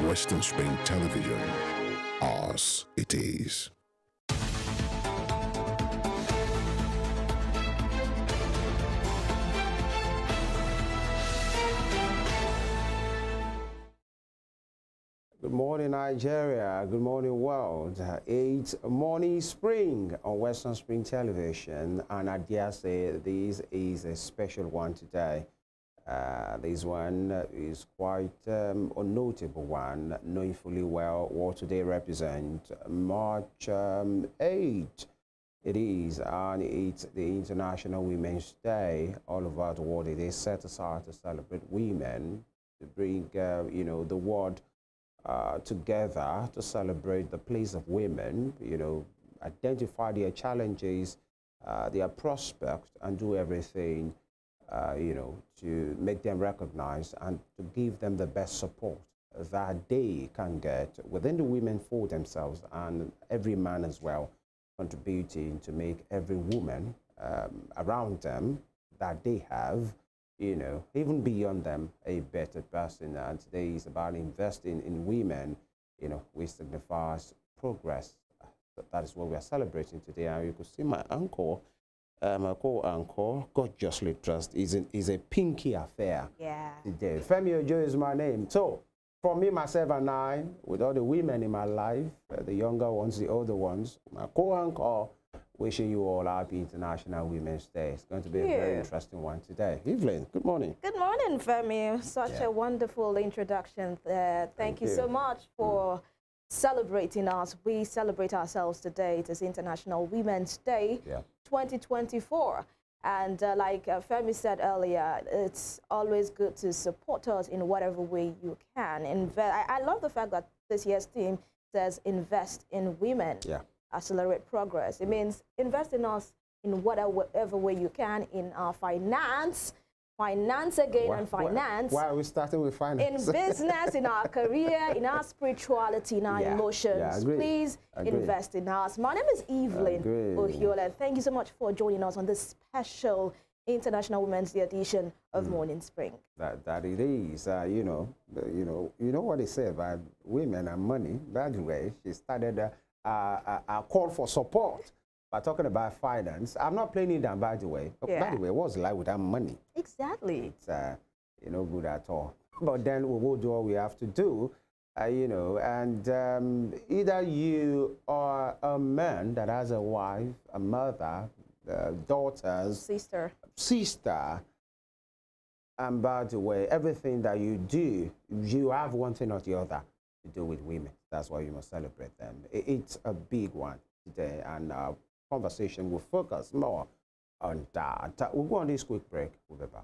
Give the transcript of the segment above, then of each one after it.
Western Spring Television, ours it is. Good morning, Nigeria. Good morning, world. It's Morning Spring on Western Spring Television, and I dare say this is a special one today. This one is quite a notable one, knowing fully well what today represents. March 8, it is, and it's the International Women's Day. All over the world, it is set aside to celebrate women, to bring, you know, the world together to celebrate the place of women, you know, identify their challenges, their prospects, and do everything you know, to make them recognized and to give them the best support that they can get within the women for themselves, and every man as well contributing to make every woman around them that they have, you know, even beyond them, a better person. And today is about investing in women, you know, which signifies progress. That is what we are celebrating today. And you could see my uncle. My co-anchor, gorgeously dressed, is a pinky affair. Yeah. Today. Femi Ojo is my name. So, for me, myself, and I, with all the women in my life, the younger ones, the older ones, my co-anchor, wishing you all happy International Women's Day. It's going to be a very interesting one today. Evelyn, good morning. Good morning, Femi. Such a wonderful introduction there. Thank you so much for celebrating us. We celebrate ourselves today. It is International Women's Day 2024. And like Femi said earlier, it's always good to support us in whatever way you can. I love the fact that this year's theme says invest in women, accelerate progress. It means invest in us in whatever way you can, in our finance again, and finance. Why are we starting with finance? In business, in our career, in our spirituality, in our emotions. Please invest in us. My name is Evelyn Ohiolei. Thank you so much for joining us on this special International Women's Day edition of Morning Spring. That it is. You know what they say about women and money. By the way, she started a call for support. By talking about finance, I'm not playing it down, by the way. By the way, what's life without money? Exactly. It's you know, good at all. But then we will do what we have to do, you know, and either you are a man that has a wife, a mother, daughters, sister, and by the way, everything that you do, you have one thing or the other to do with women. That's why you must celebrate them. It's a big one today, and conversation will focus more on that. We'll go on this quick break. We'll be back.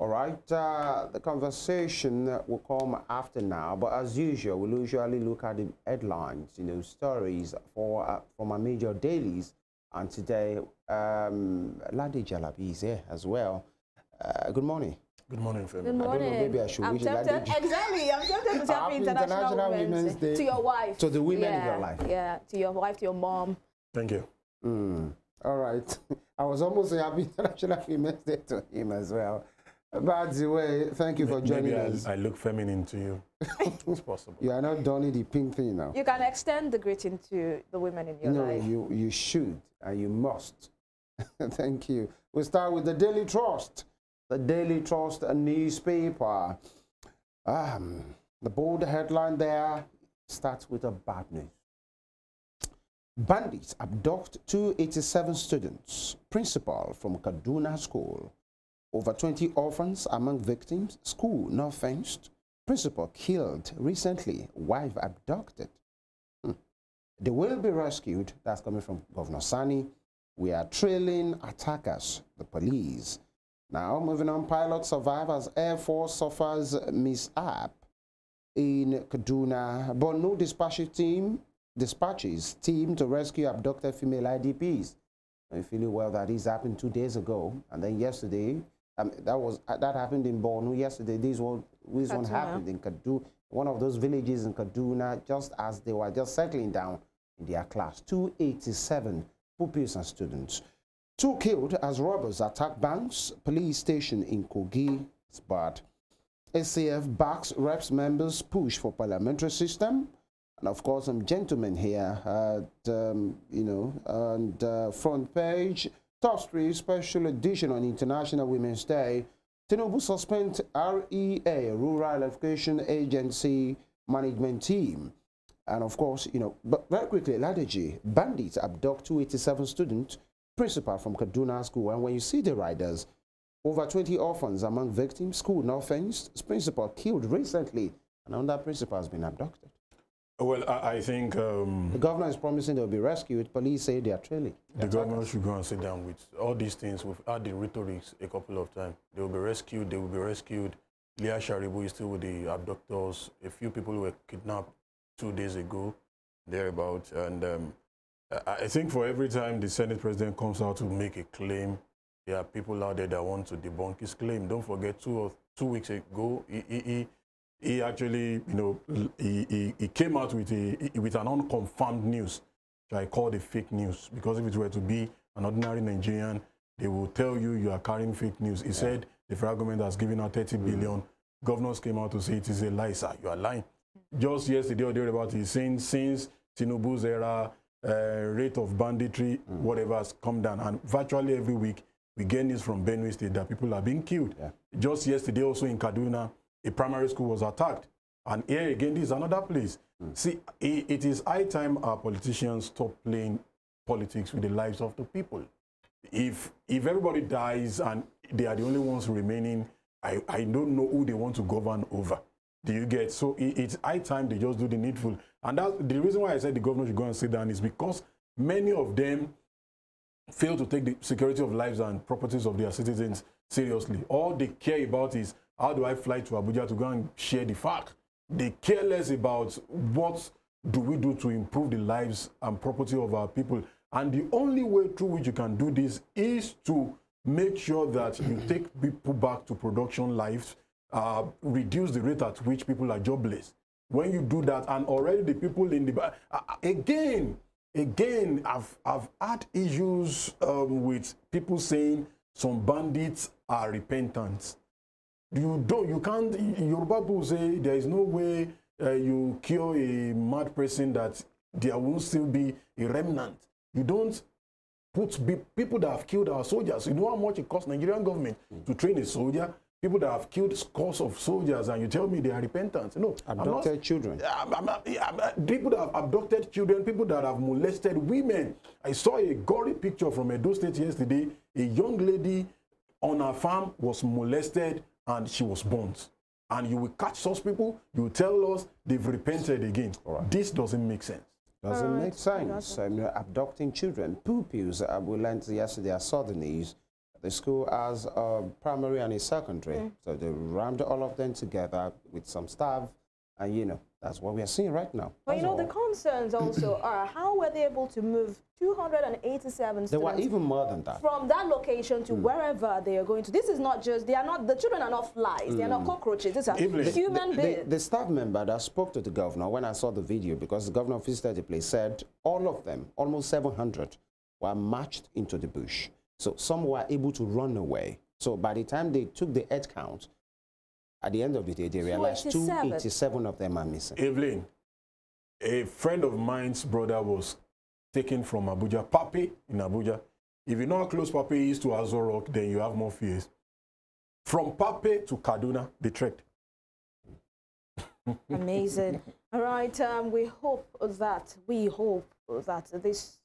All right, the conversation will come after now, but as usual, we'll usually look at the headlines, you know, stories from our major dailies And today, Ladi Jalabi is here as well. Good morning. Good morning, Femi. Good morning. I don't know, maybe I should wish tempted, exactly. I'm tempted to say Happy International Women's Day. To your wife. To the women in your life. Yeah, to your wife, to your mom. Thank you. All right. I was almost saying Happy International Women's Day to him as well. By the way, thank you for joining us. I look feminine to you. It's possible. You are not donning the pink thing now. You can extend the greeting to the women in your life. No, you should and you must. Thank you. We'll start with the Daily Trust. The Daily Trust newspaper. The bold headline there starts with a bad news. Bandits abduct 287 students. Principal from Kaduna school. Over 20 orphans among victims. School not fenced. Principal killed recently. Wife abducted. They will be rescued. That's coming from Governor Sani. We are trailing attackers, the police. Now, moving on, pilot survivors, Air Force suffers mishap in Kaduna, but no dispatches team to rescue abducted female IDPs. I'm feeling well that this happened 2 days ago, and then yesterday, that happened in Borno. Yesterday, this one happened in Kaduna, one of those villages in Kaduna, just as they were just settling down in their class. 287 pupils and students. 2 killed as robbers attack banks, police station in Kogi. It's bad. SAF backs reps members push for parliamentary system. And of course, some gentlemen here at, front page, top story, special edition on International Women's Day. Tinubu suspend REA, Rural Education Agency Management Team. And of course, but very quickly, Ladeji, bandits abduct 287 students, principal from Kaduna school. And when you see the riders, over 20 orphans among victims, school not fenced, principal killed recently, and another principal has been abducted. Well, I think... the governor is promising they'll be rescued. Police say they are trailing. The governor should go and sit down with all these things. We've had the rhetorics a couple of times. They will be rescued, they will be rescued. Leah Sharibu is still with the abductors. A few people were kidnapped 2 days ago, thereabouts. And I think for every time the Senate president comes out to make a claim, there are people out there that want to debunk his claim. Don't forget, 2 weeks ago, he actually, he came out with an unconfirmed news, which I call the fake news, because if it were to be an ordinary Nigerian, they will tell you are carrying fake news. He said the federal government has given out 30 billion. Governors came out to say it is a lie, sir. You are lying. Just yesterday or thereabout, he's saying since Tinubu's era, rate of banditry, whatever, has come down. And virtually every week, we get news from Benue State that people are being killed. Yeah. Just yesterday, also in Kaduna, a primary school was attacked. And here again, this is another place. See, it is high time our politicians stop playing politics with the lives of the people. If everybody dies and they are the only ones remaining, I don't know who they want to govern over. Do you get? So it's high time they just do the needful. And that's the reason why I said the governor should go and sit down is because many of them fail to take the security of lives and properties of their citizens seriously. All they care about is, how do I fly to Abuja to go and share the fact? They care less about what do we do to improve the lives and property of our people. And the only way through which you can do this is to make sure that you take people back to production life, reduce the rate at which people are jobless. When you do that, and already the people in the... Again, I've had issues with people saying some bandits are repentant. You can't, Yoruba people say there is no way you kill a mad person that there won't still be a remnant. You don't put people that have killed our soldiers. You know how much it costs Nigerian government to train a soldier? People that have killed scores of soldiers, and you tell me they are repentant. No, abducted children. People that have abducted children, people that have molested women. I saw a gory picture from Edo State yesterday. A young lady on her farm was molested and she was burnt. And you will catch such people, you will tell us they've repented again. Right. This doesn't make sense. Doesn't make sense. Abducting children. Pupils, we learned yesterday, I saw the news. The school has a primary and a secondary. So they rammed all of them together with some staff And, you know, that's what we are seeing right now. But, That's you know, all. the concerns also are how were they able to move 287 There were students even more than that. from that location to wherever they are going to. This is not just, they are not, the children are not flies, they are not cockroaches, these are Evelyn, human beings. The staff member that spoke to the governor when I saw the video, because the governor visited the place, said all of them, almost 700, were marched into the bush. So some were able to run away. So by the time they took the head count, at the end of the day, they realized 287 of them are missing. Evelyn, a friend of mine's brother was taken from Abuja, Pape in Abuja. If you know how close Pape is to Azor Rock, then you have more fears. From Pape to Kaduna, they trekked. Amazing. All right, we hope that these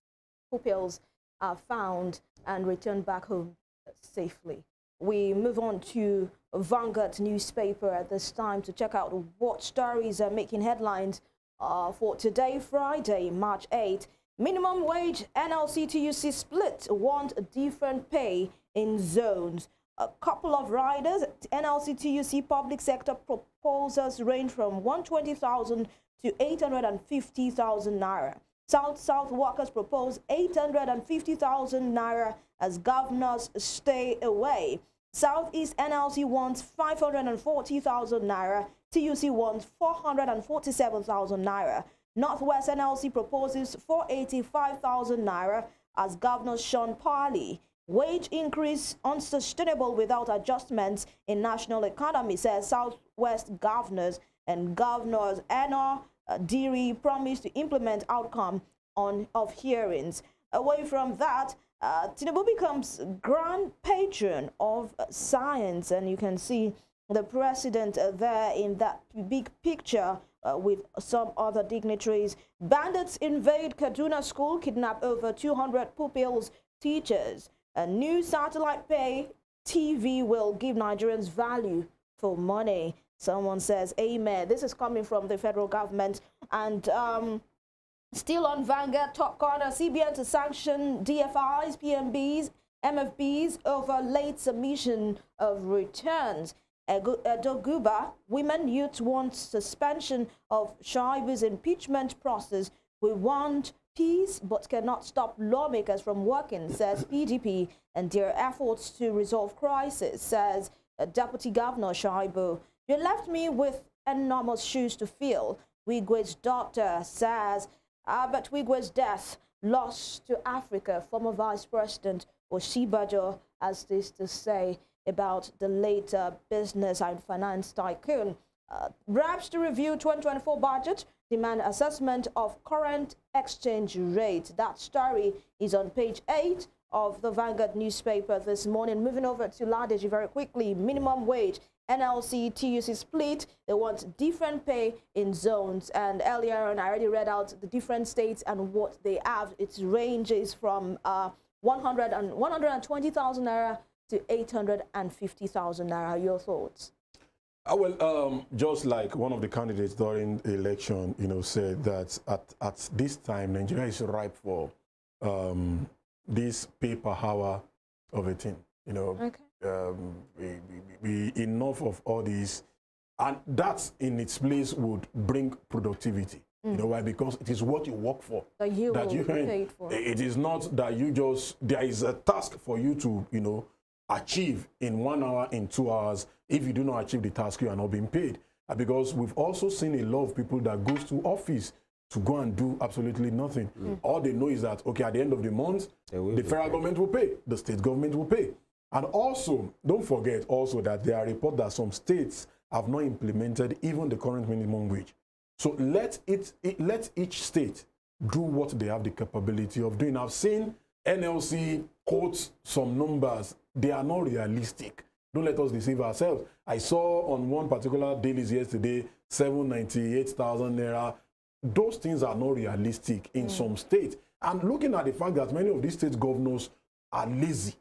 pupils are found and returned back home safely. We move on to Vanguard newspaper at this time to check out what stories are making headlines for today, Friday, March 8th. Minimum wage, NLC TUC split, want different pay in zones. A couple of riders, NLC TUC public sector proposals range from 120,000 to 850,000 naira. South workers propose 850,000 naira as governors stay away. Southeast NLC wants 540,000 naira. TUC wants 447,000 naira. Northwest NLC proposes 485,000 naira as Governor Sean Parley. Wage increase unsustainable without adjustments in national economy, says Southwest governors. And Governors Anna Diri promised to implement outcome of hearings. Away from that, Tinubu becomes grand patron of science, and you can see the president there in that big picture with some other dignitaries. Bandits invade Kaduna school, kidnap over 200 pupils, teachers. A new satellite pay TV will give Nigerians value for money. Someone says, amen. This is coming from the federal government. And still on Vanguard, top corner, CBN to sanction DFIs, PMBs, MFBs over late submission of returns. Doguba, women youth want suspension of Shaibu's impeachment process. We want peace but cannot stop lawmakers from working, says PDP, and their efforts to resolve crisis, says Deputy Governor Shaibu. You left me with enormous shoes to fill, Wigwe's doctor says, but Wigwe's death lost to Africa. Former Vice President Oshibajo has this to say about the late business and finance tycoon. Reps to review 2024 budget, demand assessment of current exchange rate. That story is on page 8 of the Vanguard newspaper this morning. Moving over to Ladeji very quickly. Minimum wage, NLC, TUC split. They want different pay in zones. And earlier on, I already read out the different states and what they have. Its ranges from 120,000 naira to 850,000 naira. Your thoughts? Well, just like one of the candidates during the election, said that at this time, Nigeria is ripe for this paper hour of a thing. Okay. Enough of all these, and that in its place would bring productivity. You know why? Because it is what you work for that you paid for. It is not that you just, there is a task for you to achieve in 1 hour, in 2 hours. If you do not achieve the task, you are not being paid. Because we've also seen a lot of people that goes to office to go and do absolutely nothing. All they know is that, okay, at the end of the month, the federal government will pay, the state government will pay. And also, don't forget also that there are reports that some states have not implemented even the current minimum wage. So let each state do what they have the capability of doing. I've seen NLC quote some numbers. They are not realistic. Don't let us deceive ourselves. I saw on one particular dailies yesterday, 798,000 naira. Those things are not realistic in some states. And looking at the fact that many of these state governors are lazy,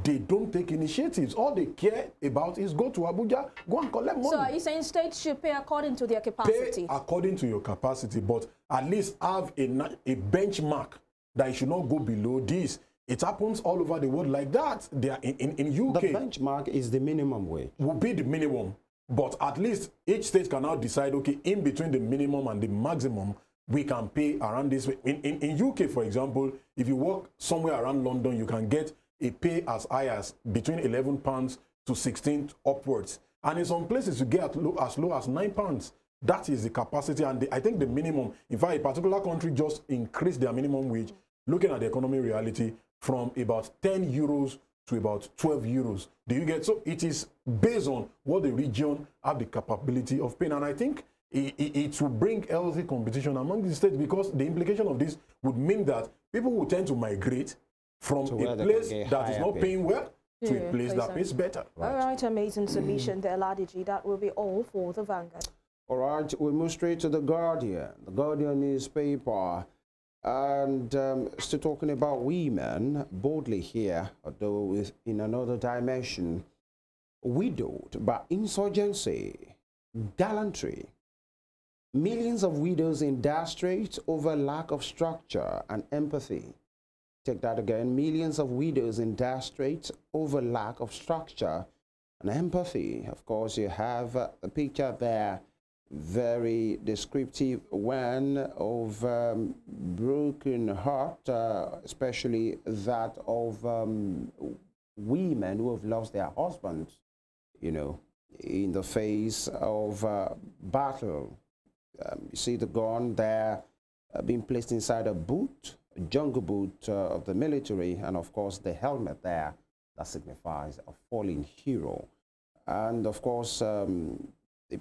they don't take initiatives. All they care about is go to Abuja, go and collect money. So are you saying states should pay according to their capacity? Pay according to your capacity, but at least have a benchmark that you should not go below this. It happens all over the world like that. They are in UK. The benchmark is the minimum wage. Will be the minimum. But at least each state can now decide, okay, in between the minimum and the maximum, we can pay around this way. In UK, for example, if you work somewhere around London, you can get a pay as high as between £11 to 16 upwards. And in some places, you get as low as £9. That is the capacity. And I think the minimum, in fact, a particular country just increased their minimum wage, looking at the economic reality, from about 10 euros to about 12 euros. Do you get? So it is based on what the region have the capability of paying. And I think it will bring healthy competition among the states, because the implication of this would mean that people will tend to migrate from a place that is not paying well to a place that pays better. Right. All right, amazing submission there, Ladiji. That will be all for the Vanguard. All right, we move straight to the Guardian. The Guardian newspaper. And still talking about women boldly here, although in another dimension. Widowed by insurgency, gallantry. Millions of widows in dire straits over lack of structure and empathy. Take that again. Millions of widows in dire straits over lack of structure and empathy. Of course, you have a picture there, very descriptive one, of broken heart, especially that of women who have lost their husbands, you know, in the face of battle. You see the gun there being placed inside a boot, a jungle boot of the military, and of course the helmet there that signifies a fallen hero. And of course, a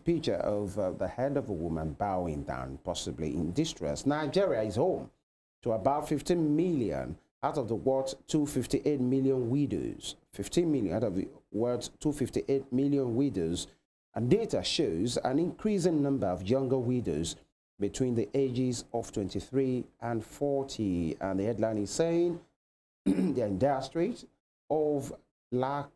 picture of the head of a woman bowing down, possibly in distress. Nigeria is home to about 15 million out of the world's 258 million widows. 15 million out of the world's 258 million widows. And data shows an increasing number of younger widows between the ages of 23 and 40. And the headline is saying they're in dire straits of lack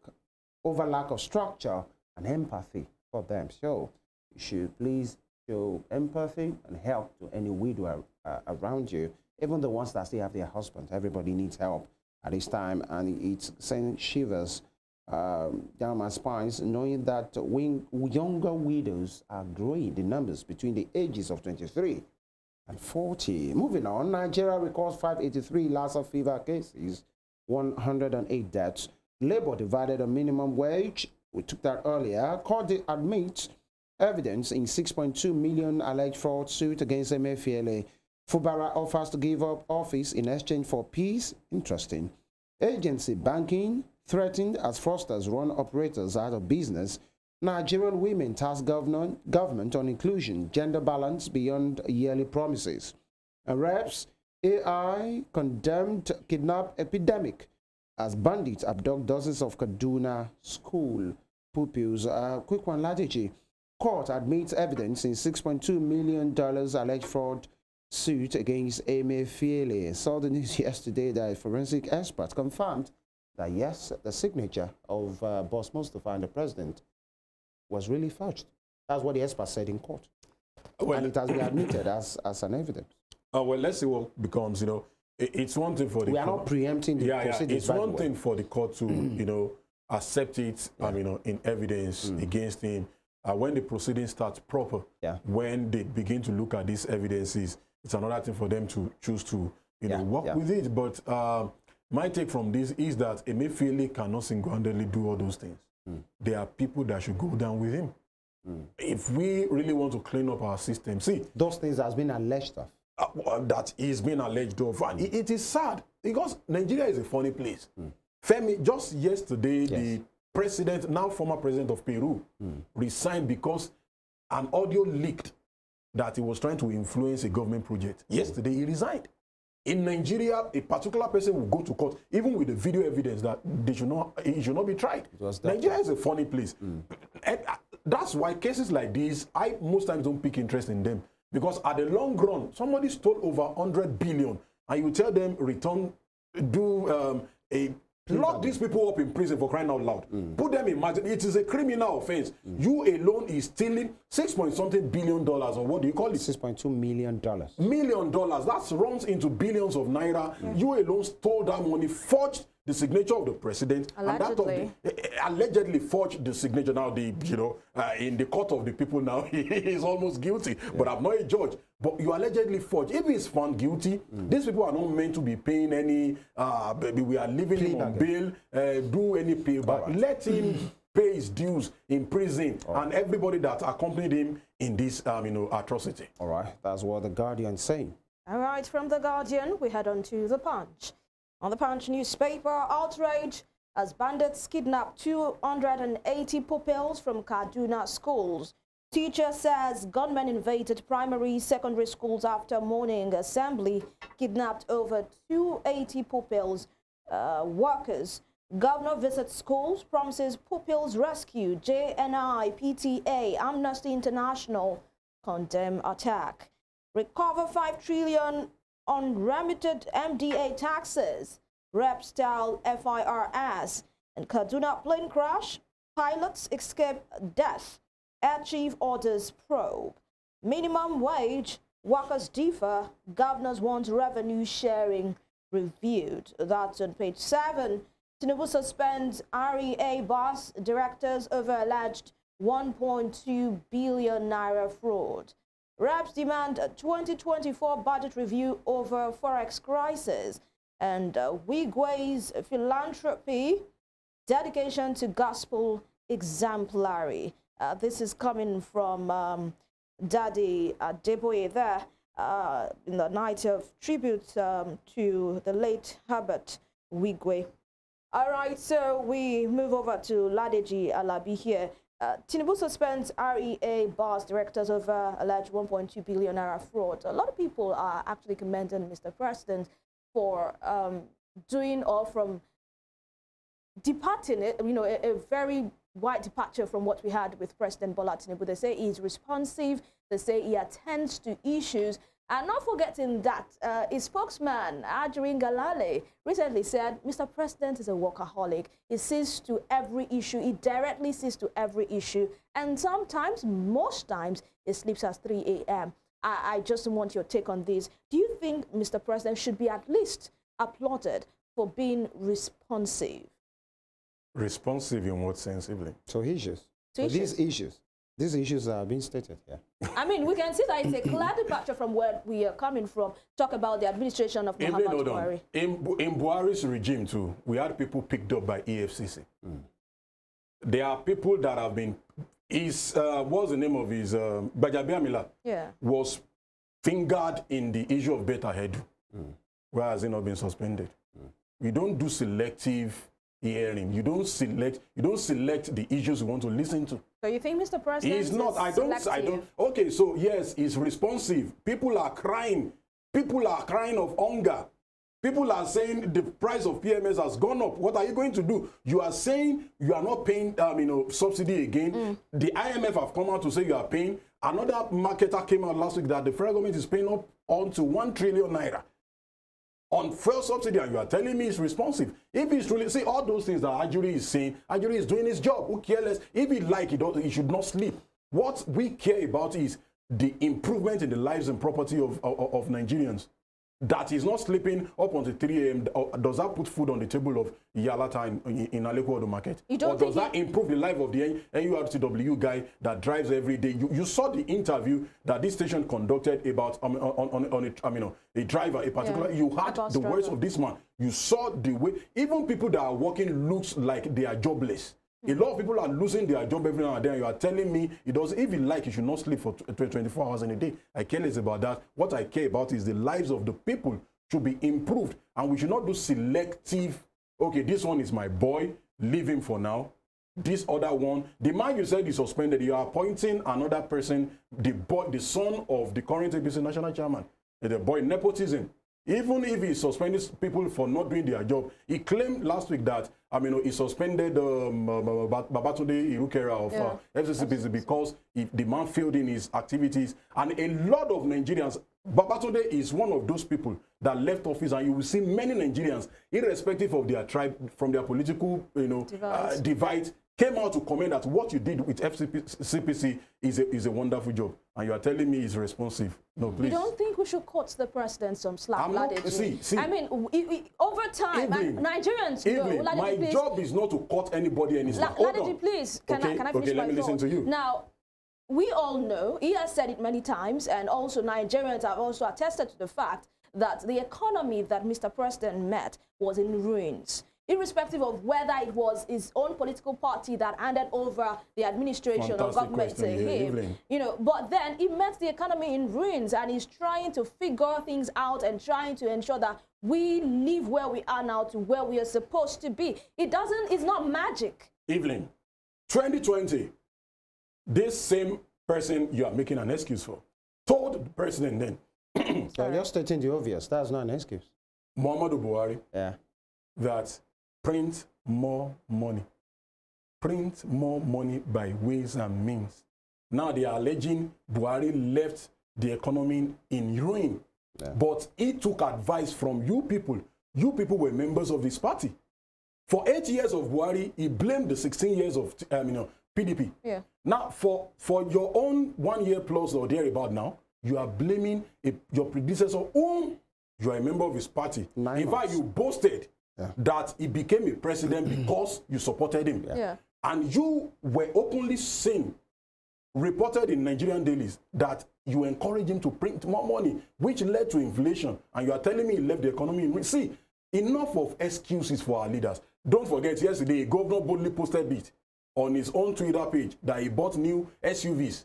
of structure and empathy for them. So you should please show empathy and help to any widow around you, even the ones that still have their husband. Everybody needs help at this time, and it's sending shivers down my spines, knowing that younger widows are growing in numbers between the ages of 23 and 40. Moving on, Nigeria records 583 Lassa fever cases, 108 deaths. Labour divided a minimum wage. We took that earlier. Court admits evidence in 6.2 million alleged fraud suit against Emefiele. Fubara offers to give up office in exchange for peace. Interesting. Agency banking threatened as fraudsters run operators out of business. Nigerian women task government on inclusion, gender balance beyond yearly promises. And reps, AI condemned kidnap epidemic as bandits abduct dozens of Kaduna school pupils. Quick one, Ladiji. Court admits evidence in $6.2 million alleged fraud suit against Emefiele. Saw the news yesterday that a forensic expert confirmed that yes, the signature of Boss Mustafa and the president was really forged. That's what the expert said in court. Well, and it has been admitted as an evidence. Well, let's see what becomes, you know. It's one thing for the We are not preempting the proceedings. It's one thing for the court to, you know, accept it, you know, in evidence against him. When the proceedings start proper, when they begin to look at these evidences, it's another thing for them to choose to, you know, work with it. But my take from this is that Emefiele cannot single-handedly do all those things. There are people that should go down with him. If we really want to clean up our system, see, those things has been alleged of. That is being alleged of. It is sad because Nigeria is a funny place. Femi, just yesterday, the president, now former president of Peru, resigned because an audio leaked that he was trying to influence a government project. Yesterday, he resigned. In Nigeria, a particular person will go to court, even with the video evidence that he should not be tried. Nigeria is a funny place. And that's why cases like these, I most times don't pick interest in them. Because at the long run, somebody stole over 100 billion, and you tell them return, lock these people up in prison for crying out loud. Put them in margin. It is a criminal offense. You alone is stealing $6.something billion, or what do you call it? $6.2 million. That runs into billions of naira. You alone stole that money, forged the signature of the president, allegedly. And that allegedly forged the signature. Now, in the court of the people now, he is almost guilty. Yeah. But I'm not a judge. But you allegedly forged. If he's found guilty, these people are not meant to be paying any, we are leaving him on bail, do any payback. Right. Let him pay his dues in prison and everybody that accompanied him in this, atrocity. All right. That's what the Guardian is saying. All right. From the Guardian, we head on to the Punch. On the Punch newspaper, outrage as bandits kidnapped 280 pupils from Kaduna schools. Teacher says gunmen invaded primary, secondary schools after morning assembly, kidnapped over 280 pupils. Workers. Governor visits schools, promises pupils rescue. JNI, PTA, Amnesty International condemn attack. Recover 5 trillion unremitted MDA taxes. Rep style FIRS. And Kaduna plane crash. Pilots escape death. Air Chief orders probe. Minimum wage. Workers differ. Governors want revenue sharing reviewed. That's on page 7. Tinubu suspends REA boss directors over alleged 1.2 billion naira fraud. Reps demand a 2024 budget review over forex crisis. And Wigwe's philanthropy, dedication to gospel exemplary. This is coming from Daddy Deboye there in the night of tribute to the late Herbert Wigwe. All right, so we move over to Ladeji Alabi here. Tinubu suspends REA boss directors over alleged 1.2 billion naira fraud. A lot of people are actually commending Mr. President for doing or from departing it, a very wide departure from what we had with President Bola Tinubu. They say he's responsive. They say he attends to issues. And not forgetting that his spokesman, Ajurin Galale, recently said, Mr. President is a workaholic. He sees to every issue. He directly sees to every issue. And sometimes, most times, he sleeps at 3 a.m. I just want your take on this. Do you think Mr. President should be at least applauded for being responsive? Responsive in what sense, Evelyn? So issues. These issues are being stated here. I mean, we can see that it's a clear departure from where we are coming from. Talk about the administration of Muhammad Buhari. In Buhari's regime, too, we had people picked up by EFCC. There are people that have been... what's the name of his... Bajabi Amila was fingered in the issue of Beta Hedu. Why has he not been suspended? We don't do selective hearing. You don't select the issues you want to listen to. So you think Mr. President is not? I don't. Okay, so yes, he's responsive. People are crying. People are crying of hunger. People are saying the price of PMS has gone up. What are you going to do? You are saying you are not paying, subsidy again. The IMF have come out to say you are paying. Another marketer came out last week that the federal government is paying up on to 1 trillion naira on fuel subsidy, and you are telling me it's responsive. If he's truly, see all those things that Ajuri is saying, Ajuri is doing his job. Who cares less? If he like it, he should not sleep. What we care about is the improvement in the lives and property of Nigerians. That is not sleeping up until 3 a.m. Does that put food on the table of Yalata in Aleko market? Or does that improve the life of the NURTW guy that drives every day? You saw the interview that this station conducted about a driver, a particular. You heard the words of this man. You saw the way even people that are working looks like they are jobless. A lot of people are losing their job every now and then. You are telling me it doesn't even like you should not sleep for 24 hours in a day. I care less about that. What I care about is the lives of the people should be improved. And we should not do selective, okay, this one is my boy, leave him for now. This other one, the man you said is suspended, you are appointing another person, the son of the current APC national chairman. The boy, nepotism. Even if he suspended people for not doing their job, he claimed last week that he suspended Babatunde Irukera of FCCPC because the man failed in his activities. And a lot of Nigerians, Babatunde is one of those people that left office, and you will see many Nigerians, irrespective of their tribe, from their political divide, came out to comment that what you did with FCCPC is a wonderful job. and you are telling me he's responsive. No, please. You don't think we should cut the president some slack? I'm not, see. I mean, over time, Evelyn, Nigerians... Evelyn, my job is not to cut anybody any slack. Hold on. Please, can I finish okay, my let me listen to you. Now, we all know, he has said it many times, and also Nigerians have also attested to the fact that the economy that Mr. President met was in ruins, irrespective of whether it was his own political party that handed over the administration of government to him. You know, but then he met the economy in ruins, and he's trying to figure things out and trying to ensure that we live where we are now to where we are supposed to be. It's not magic. Evelyn, 2020, this same person you are making an excuse for told the president then. So you're stating the obvious. That's not an excuse. Muhammadu Buhari, yeah, that print more money. Print more money by ways and means. Now they are alleging Buhari left the economy in ruin. Yeah. But he took advice from you people. You people were members of this party. For 8 years of Buhari, he blamed the 16 years of PDP. Yeah. Now, for your own 1 year plus or thereabout now, you are blaming your predecessor whom you are a member of his party. In fact, you boasted that he became a president because you supported him. Yeah. And you were openly seen, reported in Nigerian dailies, that you encouraged him to print more money, which led to inflation. And you are telling me he left the economy in ruin. See, enough of excuses for our leaders. Don't forget, yesterday, Governor boldly posted it on his own Twitter page that he bought new SUVs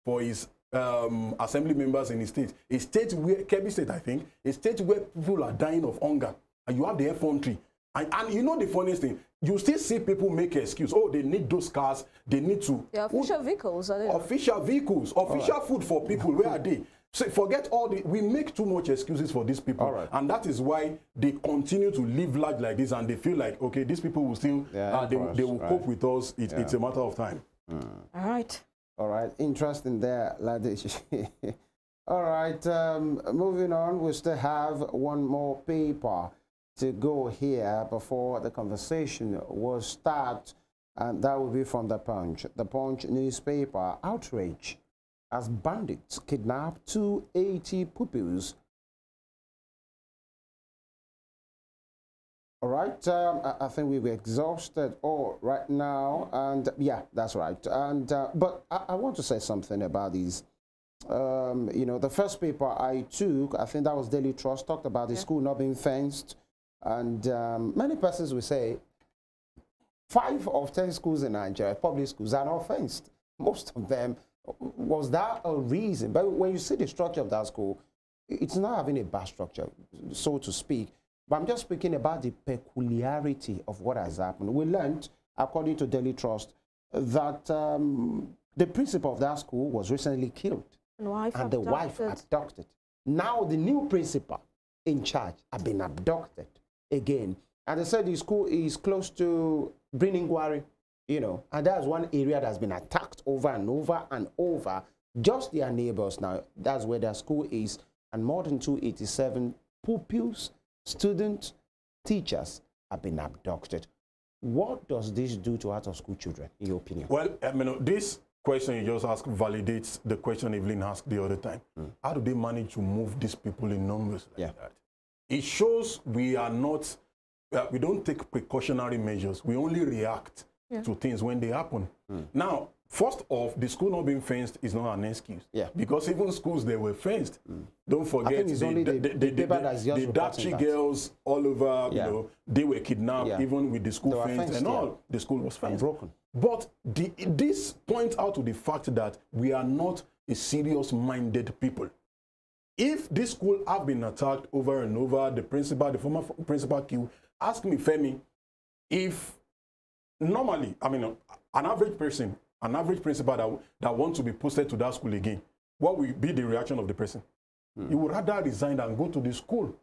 for his assembly members in his state. A state where, Kebbi State, I think, a state where people are dying of hunger. And you have the F-1 And you know the funniest thing, you still see people make an excuse. Oh, they need those cars. They need to. Yeah, official vehicles. Are they? Official vehicles. Official food for people. Where are they? So forget all the. We make too much excuses for these people. And that is why they continue to live life like this. And they feel like, okay, these people will still, they will cope with us. It's a matter of time. All right. All right. Interesting there, Ladish. All right. Moving on, we still have one more paper to go here before the conversation will start, and that will be from the Punch. The Punch newspaper: outrage as bandits kidnap 280 pupils. All right, I think we've exhausted all right now, and yeah, that's right. And but I want to say something about these. You know, the first paper I took, I think that was Daily Trust, talked about the school not being fenced. And many persons will say 5 of 10 schools in Nigeria, public schools, are not fenced. Most of them. Was that a reason? But when you see the structure of that school, it's not having a bad structure, so to speak. But I'm just speaking about the peculiarity of what has happened. We learned, according to Daily Trust, that the principal of that school was recently killed. And the wife abducted. Now the new principal in charge have been abducted again. And they said the school is close to Briningwari, you know, and that's one area that's been attacked over and over and over. Just their neighbors now, that's where their school is. And more than 287 pupils, students, teachers have been abducted. What does this do to out-of-school children, in your opinion? Well, I mean, this question you just asked validates the question Evelyn asked the other time. How do they manage to move these people in numbers like that? It shows we are not, we don't take precautionary measures. We only react to things when they happen. Now, first off, the school not being fenced is not an excuse. Because even schools, they were fenced. Don't forget, the Dachi girls all over, you know, they were kidnapped, even with the school fenced and all. The school was fenced. Broken. But this points out to the fact that we are not a serious-minded people. If this school have been attacked over and over, the former principal killed, ask me, Femi, if normally, I mean, an average person, an average principal that wants to be posted to that school again, what will be the reaction of the person? He would rather resign and go to the school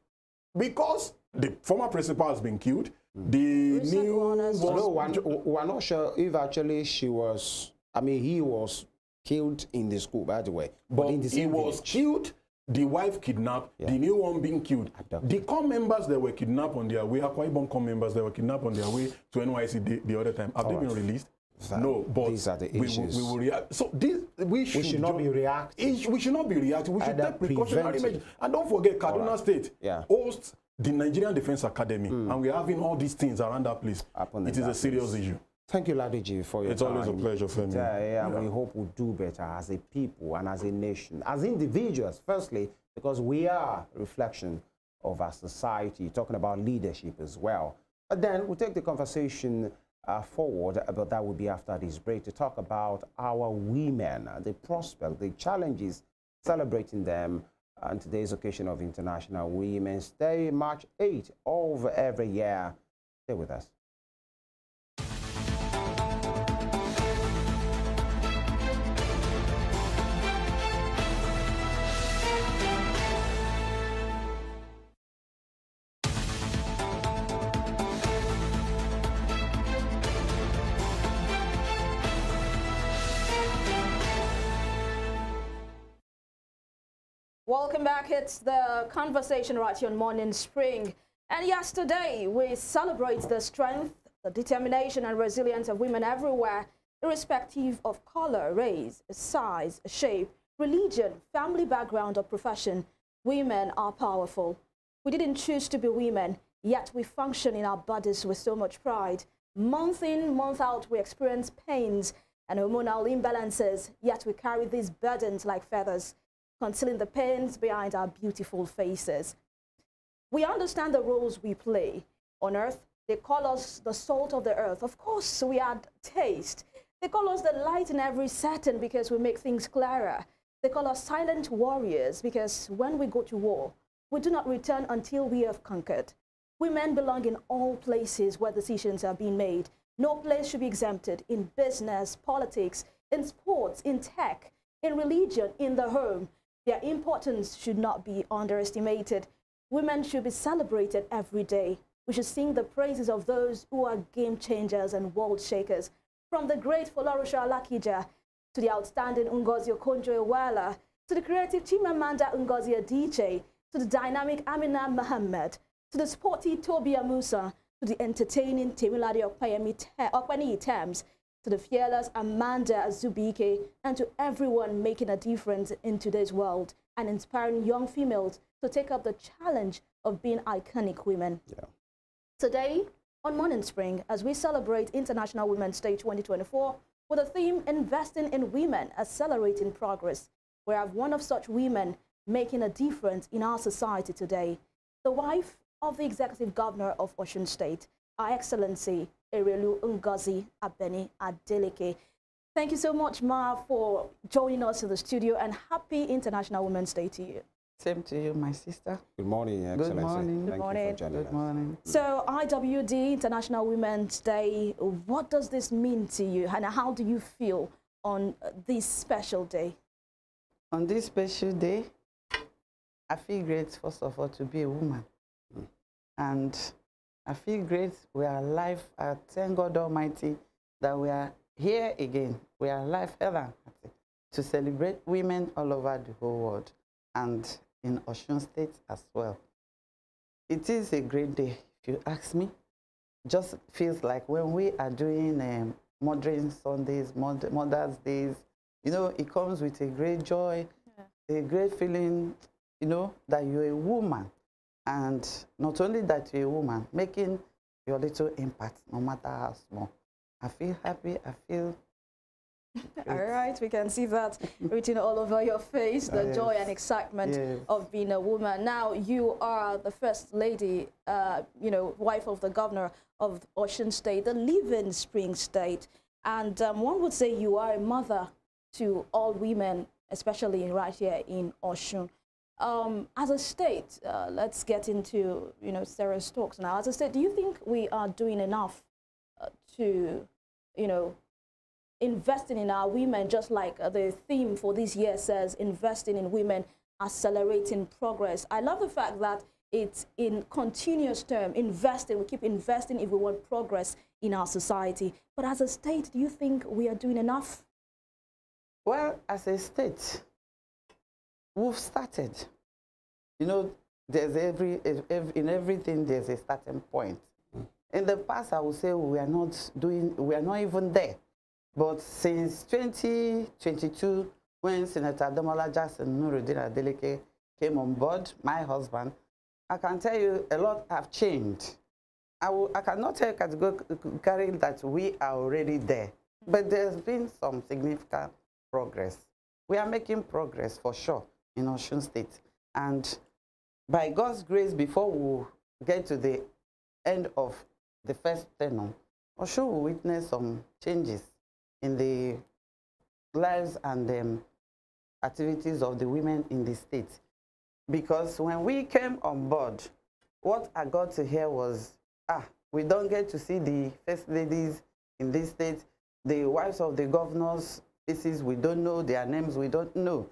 because the former principal has been killed. The new one, we're not sure if actually she was, I mean, he was killed in the school, by the way. But he was killed. The wife kidnapped, the new one being killed. The core members that were kidnapped on their way, Akwa Ibom core members that were kidnapped on their way to NYC the other time, have they been released? No, but these are the issues. We will react. So this, we should not be reactive. We should not be reactive. We should take precautionary measures. And don't forget, Kaduna State hosts the Nigerian Defense Academy, and we're having all these things around that place. It is a serious issue. Thank you, Ladiji, for your time. It's always a pleasure, Femi. And we hope we'll do better as a people and as a nation, as individuals, firstly, because we are a reflection of our society, talking about leadership as well. But then we'll take the conversation forward, but that will be after this break, to talk about our women, the prospects, the challenges, celebrating them on today's occasion of International Women's Day, March 8th of every year. Stay with us. Welcome back. It's the conversation right here on Morning Spring. And yesterday, we celebrate the strength, the determination and resilience of women everywhere, irrespective of color, race, size, shape, religion, family background or profession. Women are powerful. We didn't choose to be women, yet we function in our bodies with so much pride. Month in, month out, we experience pains and hormonal imbalances, yet we carry these burdens like feathers, concealing the pains behind our beautiful faces. We understand the roles we play. On earth, they call us the salt of the earth. Of course, we add taste. They call us the light in every setting because we make things clearer. They call us silent warriors because when we go to war, we do not return until we have conquered. Women belong in all places where decisions are being made. No place should be exempted: in business, politics, in sports, in tech, in religion, in the home. Their importance should not be underestimated. Women should be celebrated every day. We should sing the praises of those who are game changers and world shakers. From the great Folorusha Alakija, to the outstanding Ngozi Okonjo-Iweala, to the creative Chimamanda Ngozi Adichie, to the dynamic Amina Mohammed, to the sporty Tobi Amusa, to the entertaining Temilade Okpeni Thames, to the fearless Amanda Azubike, and to everyone making a difference in today's world and inspiring young females to take up the challenge of being iconic women. Today, on Morning Spring, as we celebrate International Women's Day 2024 with the theme Investing in Women, Accelerating Progress, we have one of such women making a difference in our society today, the wife of the Executive Governor of Osun State, Our Excellency Erelu Ngozi Abeni Adeleke. Thank you so much, Ma, for joining us in the studio, and happy International Women's Day to you. Same to you, my sister. Good morning, Excellency. Good morning. Thank you for joining us. Good morning. So, IWD, International Women's Day, what does this mean to you, and how do you feel on this special day? On this special day, I feel great, first of all, to be a woman. And I feel great we are alive. I thank God Almighty that we are here again. We are alive ever to celebrate women all over the whole world and in Osun State as well. It is a great day, if you ask me. Just feels like when we are doing Modern Sundays, Mother's Days, you know, it comes with a great joy, a great feeling, you know, that you're a woman. And not only that you're a woman, making your little impact, no matter how small. I feel happy, I feel great. All right, we can see that written all over your face, the joy and excitement of being a woman. Now, you are the First Lady, you know, wife of the Governor of Osun State, the living Spring State. And one would say you are a mother to all women, especially right here in Osun. As a state, let's get into, you know, serious talks now. As a state, do you think we are doing enough to, you know, investing in our women, just like the theme for this year says, investing in women, accelerating progress? I love the fact that it's in continuous term, investing, we keep investing if we want progress in our society. But as a state, do you think we are doing enough? Well, as a state, we've started. You know, there's in everything, there's a starting point. In the past, I would say we are not even there. But since 2022, when Senator Ademola Jackson Nuruddin Adeleke came on board, my husband, I can tell you a lot have changed. I cannot tell you categorically that we are already there, but there's been some significant progress. We are making progress for sure in Osun State. And by God's grace, before we get to the end of the first tenure, Osun will witness some changes in the lives and activities of the women in the state. Because when we came on board, what I got to hear was, we don't get to see the first ladies in this state, the wives of the governors, we don't know, their names we don't know.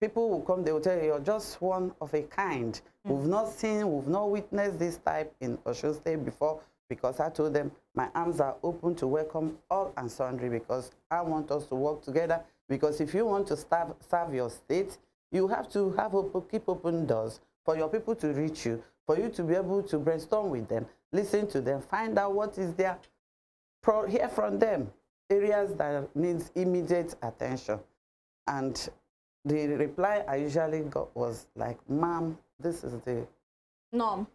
People will come, they will tell you, you're just one of a kind. We've not seen, we've not witnessed this type in Osun State before, because I told them my arms are open to welcome all and sundry, because I want us to work together. Because if you want to serve your state, you have to have keep open doors for your people to reach you, for you to be able to brainstorm with them, listen to them, find out what is their, hear from them, areas that needs immediate attention. And the reply I usually got was like, ma'am, this is the norm.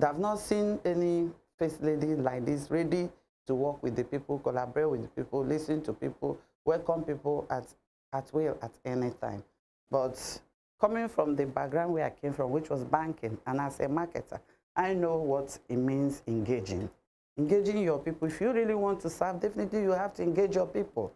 I've not seen any first lady like this ready to work with the people, collaborate with the people, listen to people, welcome people at will at any time. But coming from the background where I came from, which was banking, and as a marketer, I know what it means engaging. Engaging your people. If you really want to serve, definitely you have to engage your people.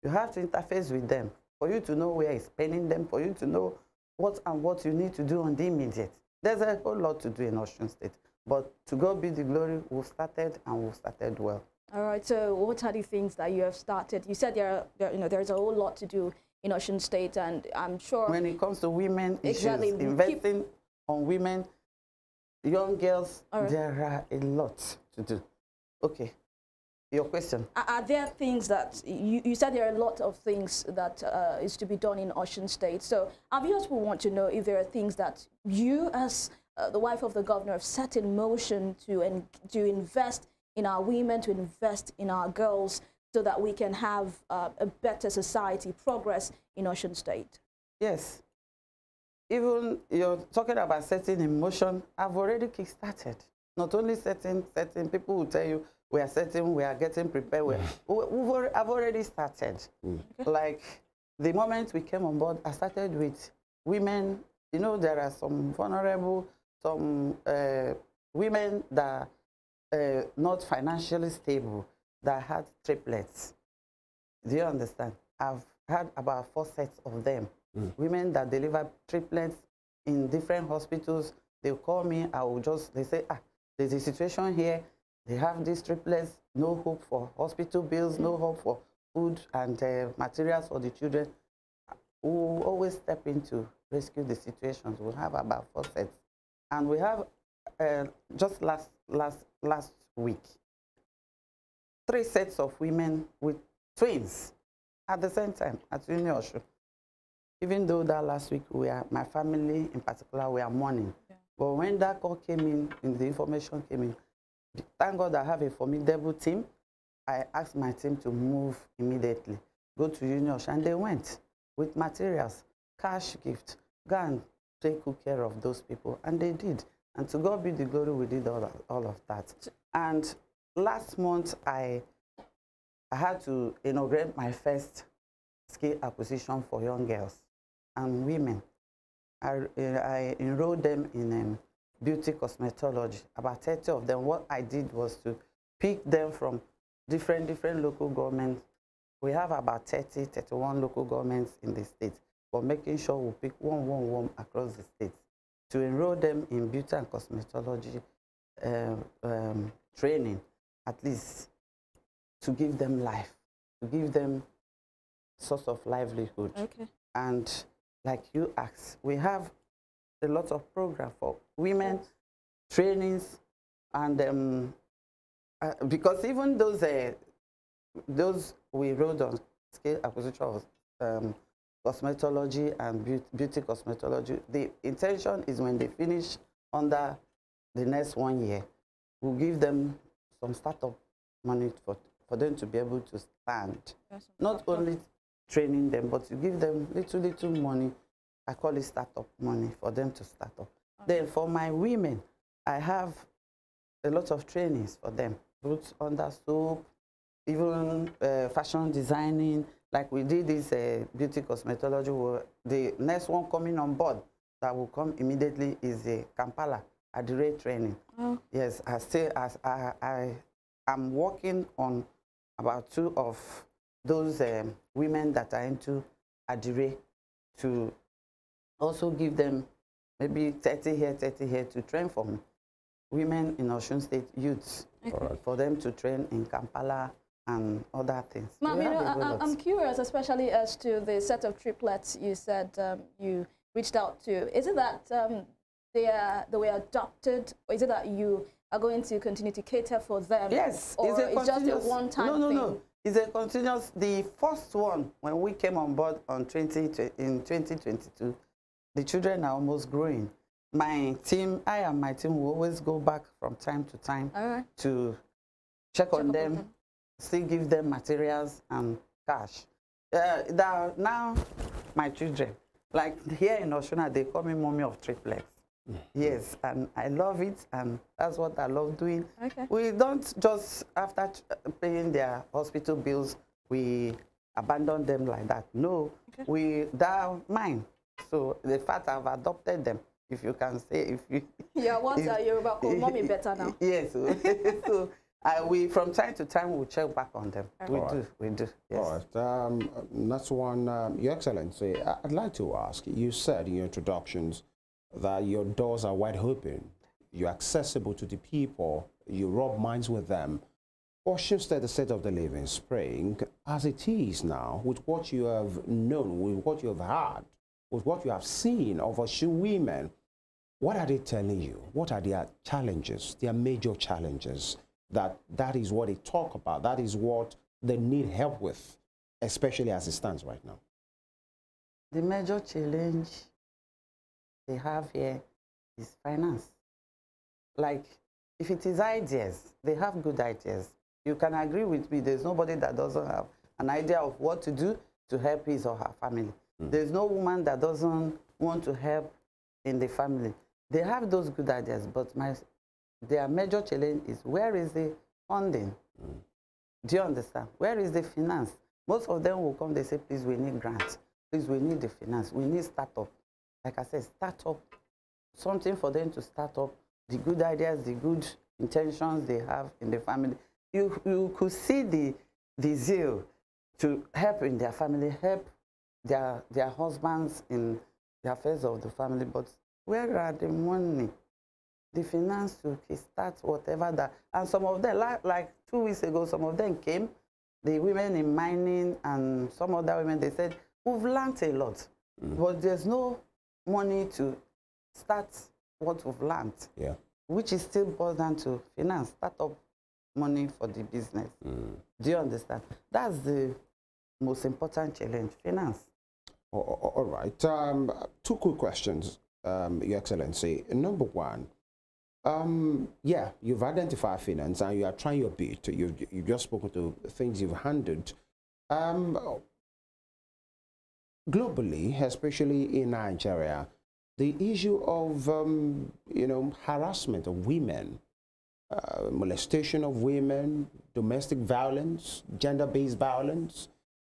You have to interface with them for you to know where it's spending them, for you to know what you need to do on the immediate. There's a whole lot to do in Osun State. But to God be the glory, we've started and we've started well. All right, so what are the things that you have started? You said there's a whole lot to do in Osun State, and I'm sure when it comes to women issues, investing on women, young girls, there are a lot to do. Okay, your question. Are there things that, you said there are a lot of things that is to be done in Osun State. So our viewers will want to know if there are things that you as the wife of the governor have set in motion to invest in our women, to invest in our girls, so that we can have a better society, progress in Osun State. Yes. Even you're talking about setting in motion, I've already kick-started. Not only setting, people will tell you, we are setting, we are getting prepared. I've already started. Like, the moment we came on board, I started with women. You know, there are some vulnerable, some women that are not financially stable, that had triplets. Do you understand? I've had about 4 sets of them. Women that deliver triplets in different hospitals. They'll call me, they say, there's a situation here. They have these triplets, no hope for hospital bills, no hope for food and materials for the children. We'll always step in to rescue the situations. We'll have about 4 sets. And we have, just last week, 3 sets of women with twins at the same time at Union Osun. Even though that last week, my family in particular, we are mourning. But when that call came in, the information came in, thank God I have a formidable team. I asked my team to move immediately, go to Union Osun, and they went with materials, cash gift, go and take good care of those people, and they did. And to God be the glory, we did all of that. And last month, I had to inaugurate my first skill acquisition for young girls and women. I enrolled them in beauty cosmetology, about 30 of them. What I did was to pick them from different local governments. We have about 31 local governments in the state, but making sure we pick one across the state to enroll them in beauty and cosmetology training, at least to give them life, to give them source of livelihood. Okay. And like you asked, we have a lot of program for women, trainings, and because even those we wrote on skill acquisition of cosmetology and beauty cosmetology, the intention is when they finish under the next 1 year, we'll give them some startup money for them to be able to stand. Yes, Not only training them, but to give them little money. I call it startup money for them to start up. Okay. Then for my women, I have a lot of trainings for them, both under soap, even fashion designing. Like we did this beauty cosmetology. The next one coming on board that will come immediately is the Kampala Adire training. Oh. Yes, I'm working on about 2 of those women that are into Adire to also give them maybe 30 here to train for me. Women in Osun State youths, okay, for them to train in Kampala and other things. Ma'am, you know, I'm curious, especially as to the set of triplets you said you reached out to. Is it that they were adopted, or is it that you are going to continue to cater for them? Yes, or it's just a one-time thing? No. It's a continuous. The first one, when we came on board in 2022, the children are almost growing. My team, I and my team will always go back from time to time to check on them, still give them materials and cash. They are now my children. Like here in Osun, they call me mommy of triplets. Yes, and I love it, and that's what I love doing. Okay. We don't just, after paying their hospital bills, we abandon them like that. No, okay, they're mine. So the fact I've adopted them, if you can say, if you... Yeah, once you're about call mommy better now. Yes. So we, from time to time, we'll check back on them. Okay. We do, yes. All right, that's one, Your Excellency, I'd like to ask, you said in your introductions that your doors are wide open, you're accessible to the people, you rub minds with them. Osun State, the state of the living spring, as it is now, with what you have known, with what you have heard, with what you have seen of Osun women, what are they telling you? What are their challenges, their major challenges? That is what they talk about. That is what they need help with, especially as it stands right now. The major challenge they have here is finance. Like, if it is ideas, they have good ideas. You can agree with me, there's nobody that doesn't have an idea of what to do to help his or her family. There's no woman that doesn't want to help in the family. They have those good ideas, but their major challenge is, where is the funding? Do you understand? Where is the finance? Most of them will come, they say, please, we need grants. Please, we need the finance. We need startup. Like I said, startup, something for them to start up, the good ideas, the good intentions they have in the family. You could see the zeal to help in their family, help their husbands in the affairs of the family, but where are the money, the finance to start whatever that? And some of them, like 2 weeks ago, some of them came, the women in mining and some other women, they said, we've learned a lot, but there's no money to start what we've learned, which is still boils down to finance, startup money for the business. Do you understand? That's the most important challenge, finance. All right. 2 quick questions, Your Excellency. Number one, yeah, you've identified finance and you are trying your bit. You've just spoken to things you've handled. Globally, especially in Nigeria, the issue of harassment of women, molestation of women, domestic violence, gender-based violence,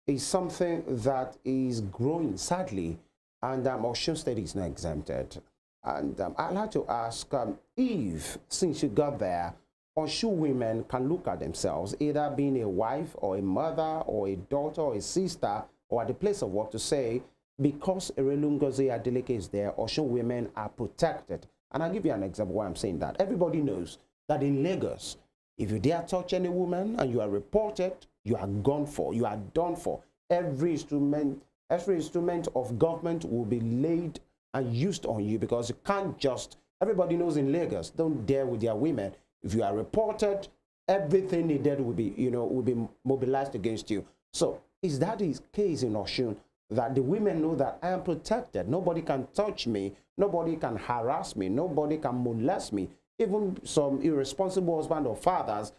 is something that is growing, sadly, and Osun State is not exempted. And I'd like to ask if, since you got there, Osun women can look at themselves, either being a wife or a mother or a daughter or a sister, or at the place of work, to say, because Erelu Ngozi Adeleke is there, Osun women are protected. And I'll give you an example why I'm saying that. Everybody knows that in Lagos, if you dare touch any woman and you are reported, you are gone for, you are done for. Every instrument of government will be laid and used on you, because you can't just, everybody knows in Lagos, don't dare with their women. If you are reported, everything they did will be mobilized against you. So is that the case in Osun, that the women know that I am protected? Nobody can touch me, nobody can harass me, nobody can molest me. Even some irresponsible husbands or fathers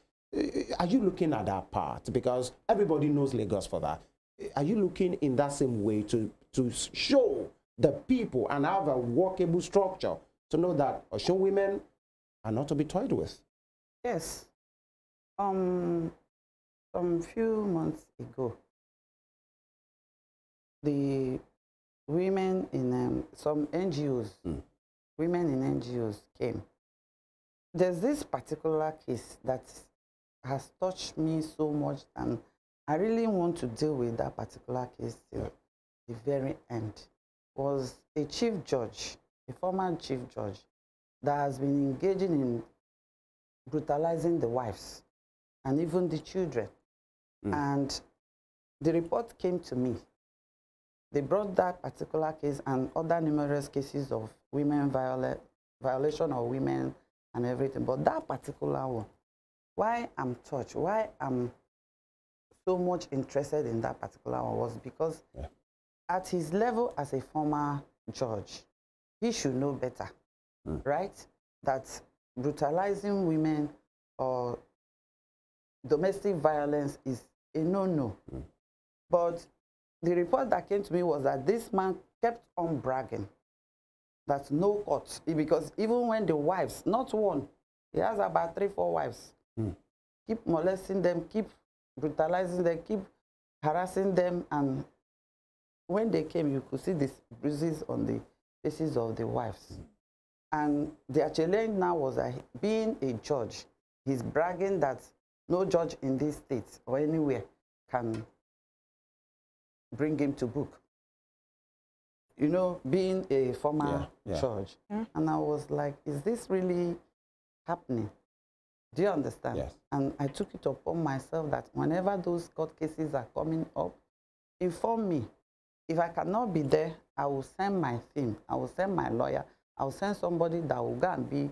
Are you looking at that part? Because everybody knows Lagos for that. Are you looking in that same way to show the people and have a workable structure to know that Osun women are not to be toyed with? Yes. Some few months ago, the women in some NGOs, women in NGOs came. There's this particular case that has touched me so much, and I really want to deal with that particular case till the very end. Was a chief judge, a former chief judge, that has been engaging in brutalizing the wives and even the children. And the report came to me. They brought that particular case and other numerous cases of women violation of women and everything. But that particular one, why I'm touched, why I'm so much interested in that particular one was because at his level as a former judge, he should know better, right? That brutalizing women or domestic violence is a no-no. But the report that came to me was that this man kept on bragging that no court, because even when the wives, not one, he has about 3, 4 wives, keep molesting them, keep brutalizing them, keep harassing them, and when they came, you could see these bruises on the faces of the wives. And their challenge now was that being a judge, he's bragging that no judge in this state or anywhere can bring him to book. You know, being a former judge. And I was like, is this really happening? Do you understand? Yes. And I took it upon myself that whenever those court cases are coming up, inform me. If I cannot be there, I will send my team, I will send my lawyer, I will send somebody that will go and be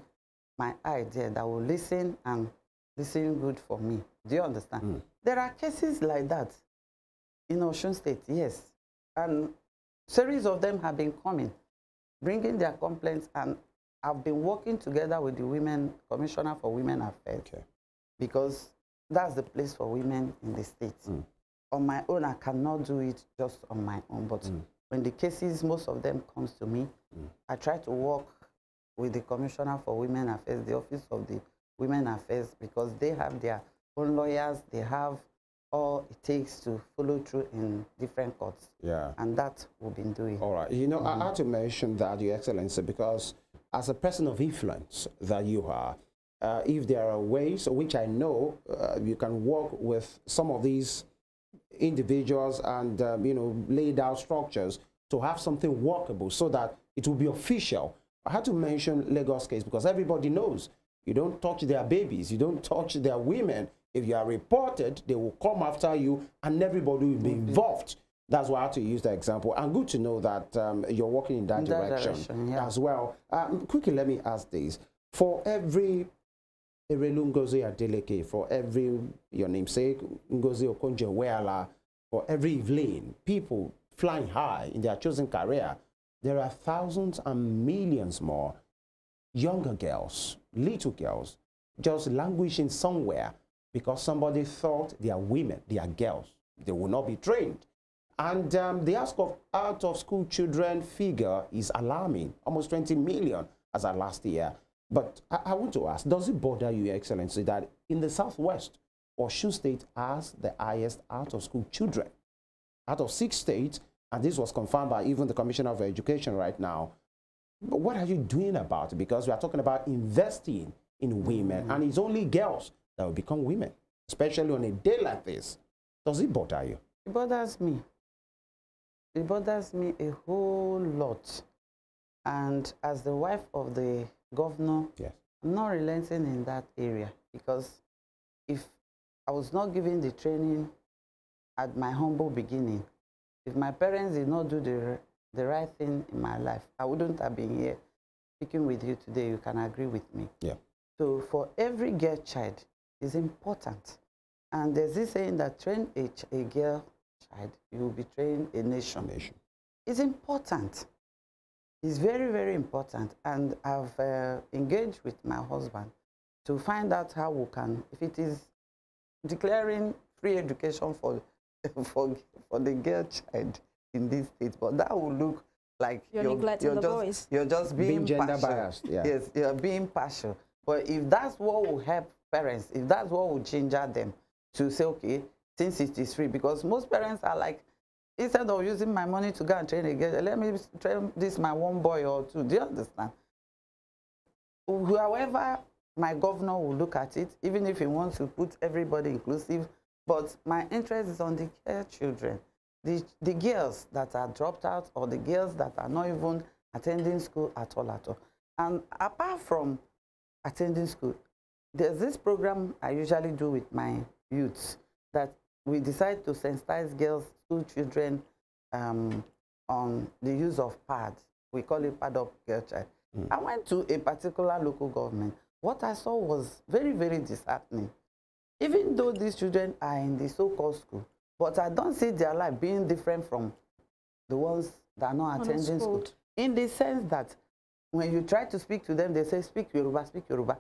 my eye there, that will listen and listen good for me. Do you understand? There are cases like that in Osun State, yes. And series of them have been coming, bringing their complaints, and I've been working together with the Women Commissioner for Women Affairs, because that's the place for women in the state. On my own, I cannot do it just on my own, but when the cases, most of them comes to me, I try to work with the Commissioner for Women Affairs, the Office of the Women Affairs, because they have their own lawyers, they have all it takes to follow through in different courts. And that we've been doing. All right. You know, I had to mention that, Your Excellency, because as a person of influence that you are, if there are ways which I know you can work with some of these individuals and, you know, laid out structures to have something workable so that it will be official. I had to mention Lagos case because everybody knows you don't touch their babies, you don't touch their women. If you are reported, they will come after you and everybody will be involved. That's why I had to use that example. And good to know that you're working in that direction as well. Quickly, let me ask this. For every Erelu Ngozi Adeleke, for every, your namesake, Ngozi Okonjo-Iweala, for every Evelyn, people flying high in their chosen career, there are thousands and millions more younger girls, little girls, just languishing somewhere because somebody thought they are women, they are girls. They will not be trained. And the ask of out-of-school children figure is alarming, almost 20 million as of last year. But I want to ask, does it bother you, Your Excellency, that in the Southwest, Osun State has the highest out-of-school children? Out of 6 states, and this was confirmed by even the Commissioner of Education right now. But what are you doing about it? Because we are talking about investing in women, and it's only girls that will become women, especially on a day like this. Does it bother you? It bothers me. It bothers me a whole lot. And as the wife of the governor, I'm not relenting in that area, because if I was not given the training at my humble beginning, if my parents did not do the right thing in my life, I wouldn't have been here speaking with you today. You can agree with me. So for every girl child, it's important. And there's this saying that train a girl child, you will be trained a nation. It's important. It's very, very important. And I've engaged with my husband to find out how we can, if it is declaring free education for for the girl child in this state, but that will look like you're just being gender partial. biased. Yeah. Yes, you're being partial. But if that's what will help parents, if that's what will ginger them to say, okay, since it is free, because most parents are like, instead of using my money to go and train a girl, let me train this my one boy or two. Do you understand? However, my governor will look at it, even if he wants to put everybody inclusive, but my interest is on the girl children. The girls that are dropped out, or the girls that are not even attending school at all. And apart from attending school, there's this program I usually do with my youths that we decide to sensitize girls, school children on the use of pads. We call it pad up girl child. I went to a particular local government. What I saw was very, very disheartening. Even though these children are in the so-called school, but I don't see their life being different from the ones that are not attending school. In the sense that when you try to speak to them, they say, speak Yoruba, speak Yoruba.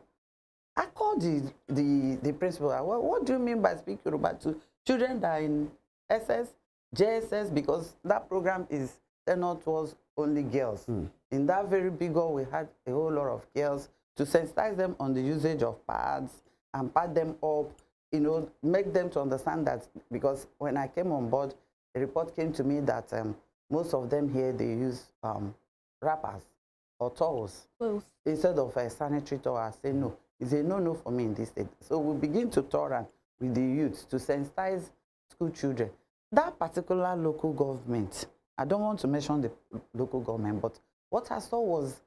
I called the principal. What do you mean by speak Yoruba to children that are in SS, JSS? Because that program is not towards only girls. In that very big hall, we had a whole lot of girls to sensitize them on the usage of pads and pad them up, you know, make them to understand that, because when I came on board, a report came to me that most of them here, they use wrappers or towels instead of a sanitary towel. I say no. It's a no-no for me in this state. So we begin to tour with the youth to sensitize school children. That particular local government, I don't want to mention the local government, but what I saw was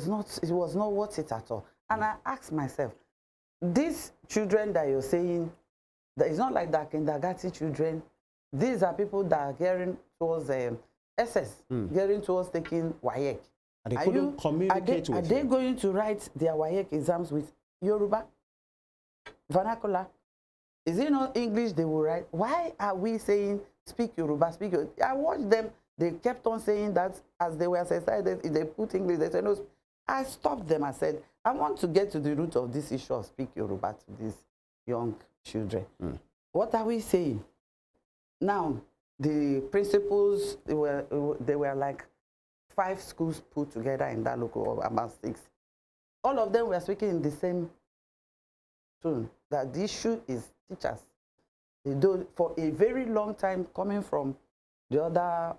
not worth it at all. And I asked myself, these children that you're saying, that it's not like that kindergarten children. These are people that are gearing towards SS, gearing towards taking WAEC. And they couldn't communicate with Are they going to write their WAEC exams with Yoruba, vernacular? Is it not English they will write? Why are we saying speak Yoruba, speak Yoruba? I watched them. They kept on saying that as they were exercised, if they put English, they said no. I stopped them. I said, I want to get to the root of this issue of speak Yoruba to these young children. What are we saying? Now, the principals, they were like 5 schools put together in that local, or about 6. All of them were speaking in the same tone, that the issue is teachers. They do, for a very long time, coming from the other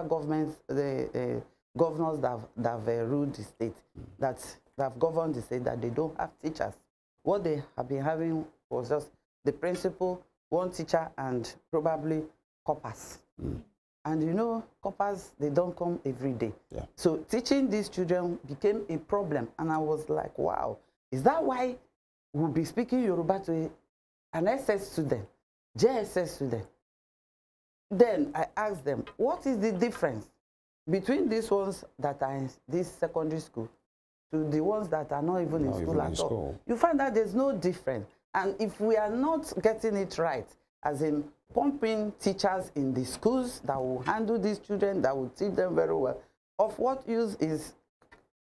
governments, the governors that have ruled the state, that have governed the state, that they don't have teachers. What they have been having was just the principal, one teacher, and probably coppers. And you know, coppers, they don't come every day. So teaching these children became a problem. And I was like, wow, is that why we'll be speaking Yoruba to an SS student, JSS student? Then I asked them, what is the difference between these ones that are in this secondary school to the ones that are not even in school at all? You find that there's no difference. And if we are not getting it right, as in pumping teachers in the schools that will handle these children, that will teach them very well, of what use is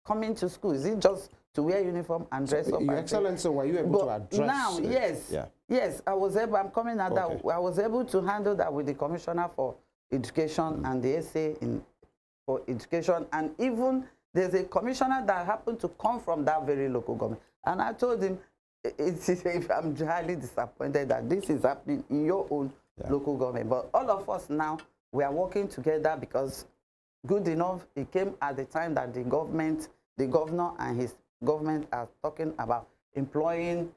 coming to school? Is it just to wear uniform and dress up? Your Excellency, were you able to address now, yes. Yes, I was able, I'm coming at that. I was able to handle that with the Commissioner for Education and the SA for Education. And even there's a commissioner that happened to come from that very local government. And I told him, I'm highly disappointed that this is happening in your own local government. But all of us now, we are working together, because good enough, it came at the time that the governor and his government are talking about employing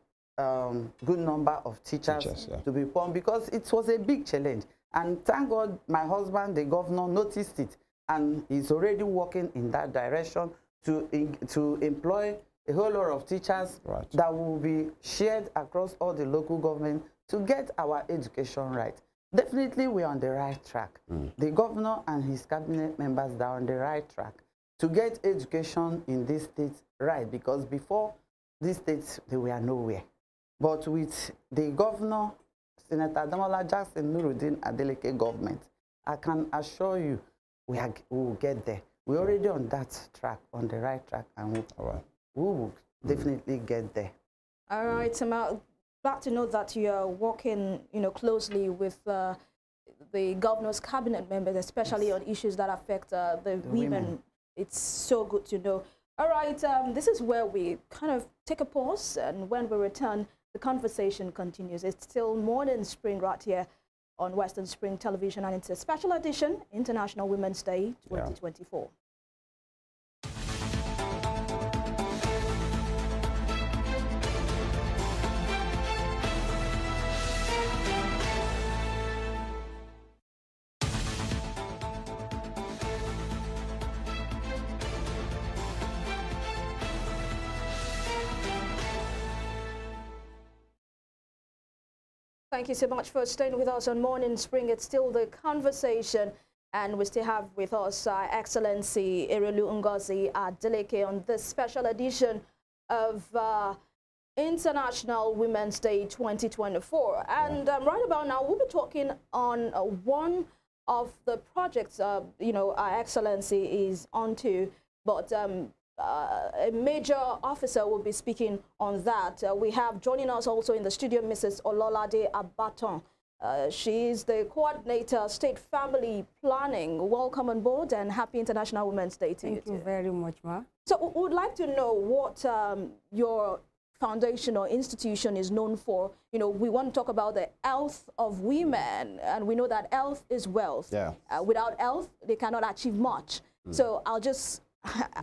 good number of teachers to be formed, because it was a big challenge. And thank God my husband, the governor, noticed it, and he's already working in that direction to employ a whole lot of teachers that will be shared across all the local government to get our education right. Definitely we're on the right track. The governor and his cabinet members are on the right track to get education in this state right, because before these states, they were nowhere. But with the governor, Senator Damola Jackson Nuruddin Adeleke government, I can assure you we will get there. We're already on that track, on the right track, and we will definitely get there. All right, glad to know that you are working, closely with the governor's cabinet members, especially on issues that affect the women. It's so good to know. All right, this is where we kind of take a pause, and when we return, the conversation continues. It's still Morning Spring right here on Western Spring Television, and it's a special edition, International Women's Day 2024. Thank you so much for staying with us on Morning Spring. It's still the conversation, and we still have with us Excellency Erelu Ngozi Adeleke on this special edition of International Women's Day 2024. And right about now, we'll be talking on one of the projects, Our Excellency is onto, but a major officer will be speaking on that. We have joining us also in the studio Mrs. Ololade Abaton. She is the coordinator, State Family Planning. Welcome on board and happy International Women's Day to you. Thank you very much, Ma. So we would like to know what your foundation or institution is known for. We want to talk about the health of women, and we know that health is wealth. Yeah. Without health, they cannot achieve much. So I'll just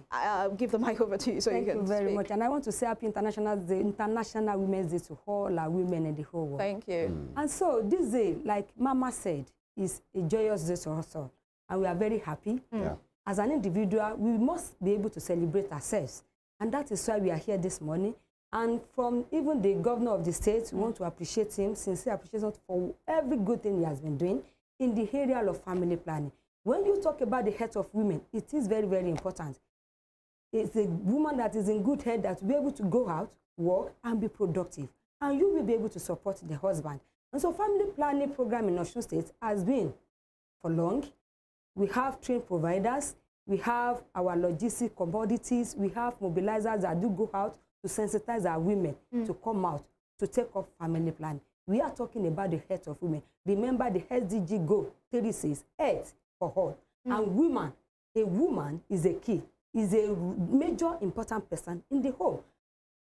I'll give the mic over to you so you can Thank you very speak. much. And I want to say happy International Women's Day to all our women in the whole world. Thank you. And so this day, like Mama said, is a joyous day to us all. And we are very happy. As an individual, we must be able to celebrate ourselves. And that is why we are here this morning. And from even the governor of the state, we want to appreciate him, sincere appreciation for every good thing he has been doing in the area of family planning. When you talk about the health of women, it is very, very important. It's a woman that is in good health that will be able to go out, work, and be productive. And you will be able to support the husband. And so family planning program in Osun State has been for long. We have trained providers. We have our logistic commodities. We have mobilizers that do go out to sensitize our women to come out, to take up family planning. We are talking about the health of women. Remember the SDG goal 36, health for all. And woman, a woman is a key, is a major important person in the home.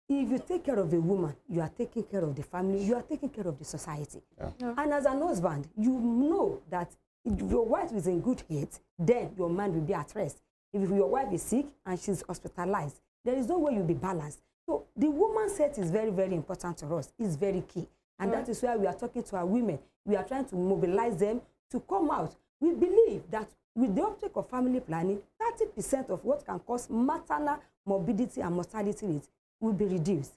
If you take care of a woman, you are taking care of the family, you are taking care of the society. And as an husband, you know that if your wife is in good health, then your mind will be at rest. If your wife is sick and she's hospitalized, there is no way you'll be balanced. So the woman's health is very, very important to us. It's very key. And that is why we are talking to our women. We are trying to mobilize them to come out. We believe that with the uptake of family planning, 30% of what can cause maternal morbidity and mortality rate will be reduced.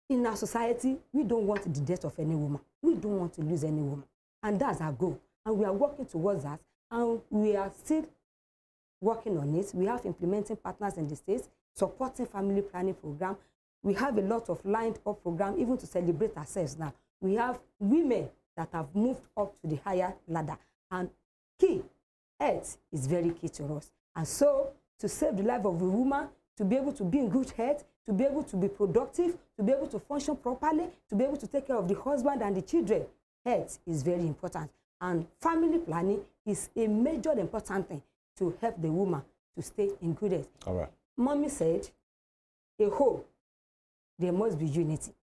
In our society, we don't want the death of any woman. We don't want to lose any woman. And that's our goal. And we are working towards that. And we are still working on it. We have implementing partners in the states, supporting family planning program. We have a lot of lined up program, even to celebrate ourselves now. We have women that have moved up to the higher ladder. And key, health is very key to us. And so, to save the life of a woman, to be able to be in good health, to be able to be productive, to be able to function properly, to be able to take care of the husband and the children, health is very important. And family planning is a major important thing to help the woman to stay in good health. All right. Mommy said, a whole, there must be unity.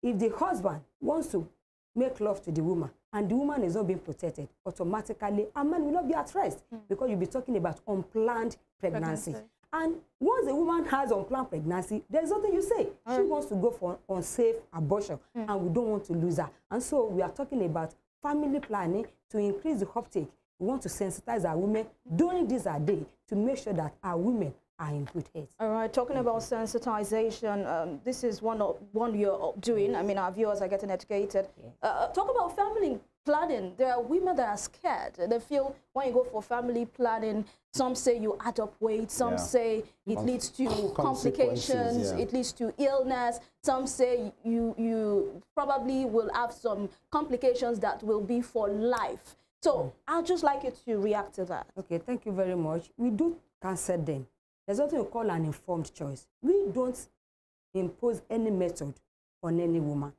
If the husband wants to make love to the woman and the woman is not being protected, automatically a man will not be at rest because you'll be talking about unplanned pregnancy. And once the woman has unplanned pregnancy, there's nothing you say. She wants to go for unsafe abortion and we don't want to lose her. And so we are talking about family planning to increase the uptake. We want to sensitize our women during this day to make sure that our women are in good health. All right, talking about sensitization, this is one you're doing. I mean, our viewers are getting educated. Talk about family planning. There are women that are scared. They feel when you go for family planning, some say you add up weight, some say it leads to complications, it leads to illness. Some say you probably will have some complications that will be for life. So I'd just like you to react to that. Okay, thank you very much. We do counsel them. There's something we call an informed choice. We don't impose any method on any woman.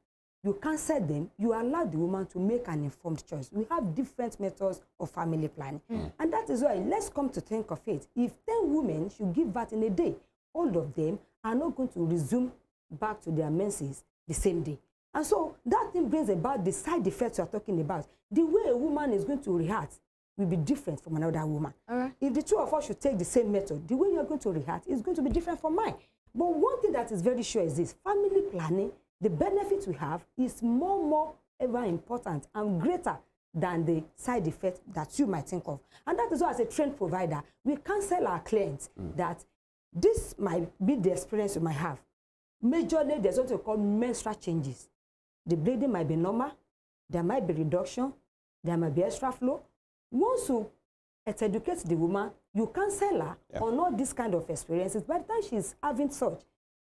you counsel them, you allow the woman to make an informed choice. We have different methods of family planning. And that is why, let's come to think of it. If 10 women should give birth in a day, all of them are not going to resume back to their menses the same day. And so that thing brings about the side effects you are talking about. The way a woman is going to react will be different from another woman. If the two of us should take the same method, the way you are going to react is going to be different from mine. But one thing that is very sure is this: family planning, the benefits we have is more ever important and greater than the side effect that you might think of. And that is why, as a trained provider, we counsel our clients that this might be the experience you might have. Majorly, there's what we call menstrual changes. The bleeding might be normal, there might be reduction, there might be extra flow. Once you educate the woman, you counsel her on all these kind of experiences. By the time she's having such,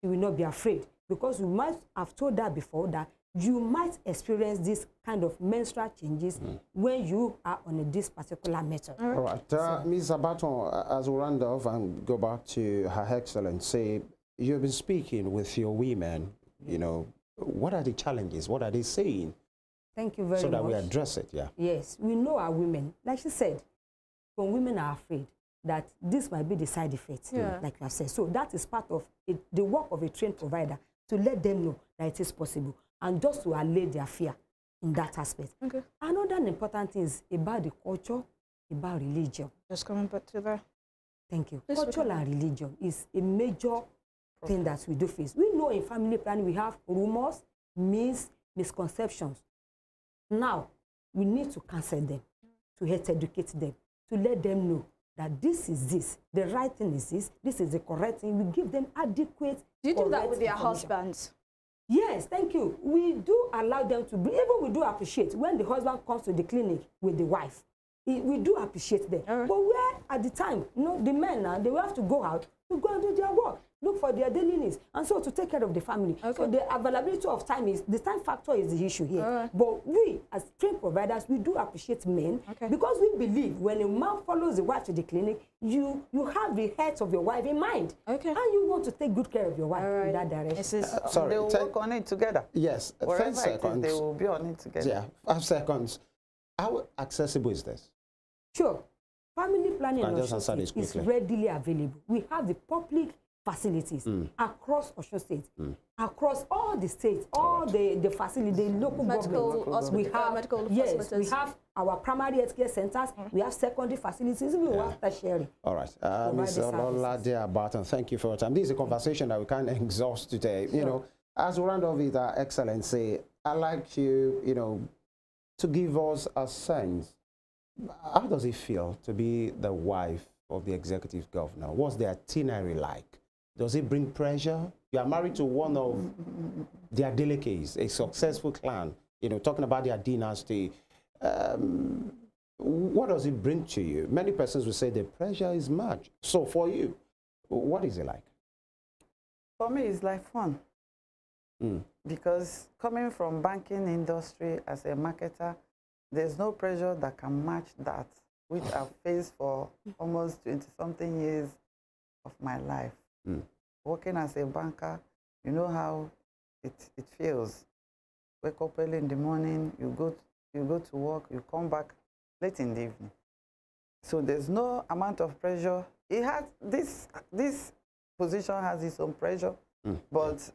she will not be afraid, because you might have told her before that you might experience this kind of menstrual changes when you are on this particular method. All right. Ms. Abaton, as we round off and go back to Her Excellency, you've been speaking with your women, you know, what are the challenges? What are they saying? Thank you very much. So that we address it, Yes, we know our women. Like she said, when women are afraid that this might be the side effects, like you have said. So that is part of it, the work of a trained provider, to let them know that it is possible and just to allay their fear in that aspect. Another important thing is about the culture, about religion. Just coming back to that. Thank you. Culture and religion is a major thing that we do face. We know in family planning we have rumors, myths, misconceptions. Now, we need to counsel them, to help educate them, to let them know that this is this, the right thing is this is the correct thing. We give them adequate. Do you do that with their husbands? Yes, thank you. We do allow them to be, even we do appreciate when the husband comes to the clinic with the wife. We do appreciate them. But where at the time, you know, the men now, they will have to go out to go and do their work, look for their daily needs, and so to take care of the family. So the availability of time is, the time factor is the issue here. But we, as trained providers, we do appreciate men because we believe when a man follows the wife to the clinic, you have the health of your wife in mind. And you want to take good care of your wife in that direction. Sorry, they will work on it together. Yes, 10 seconds. They will be on it together. Yeah, 5 seconds. How accessible is this? Sure. Family planning in Osun State is readily available. We have the public facilities across Osun State, across all the states, all the facilities, the local governments. We have medical facilities. We have our primary health care centers. We have secondary facilities. We have tertiary. All right, Ms. Ololade Abaton, thank you for your time. This is a conversation that we can't exhaust today. You know, as we round off with Her Excellency, I'd like you, you know, to give us a sense. How does it feel to be the wife of the executive governor? What's the itinerary like? Does it bring pressure? You are married to one of the Adelekes, a successful clan, you know, talking about their dynasty. What does it bring to you? Many persons will say the pressure is much. So for you, what is it like? For me, it's like fun. Because coming from banking industry as a marketer, there's no pressure that can match that, which I've faced for almost 20-something years of my life. Working as a banker, you know how it feels. Wake up early in the morning, you go to work, you come back late in the evening. So there's no amount of pressure. It has this position has its own pressure, but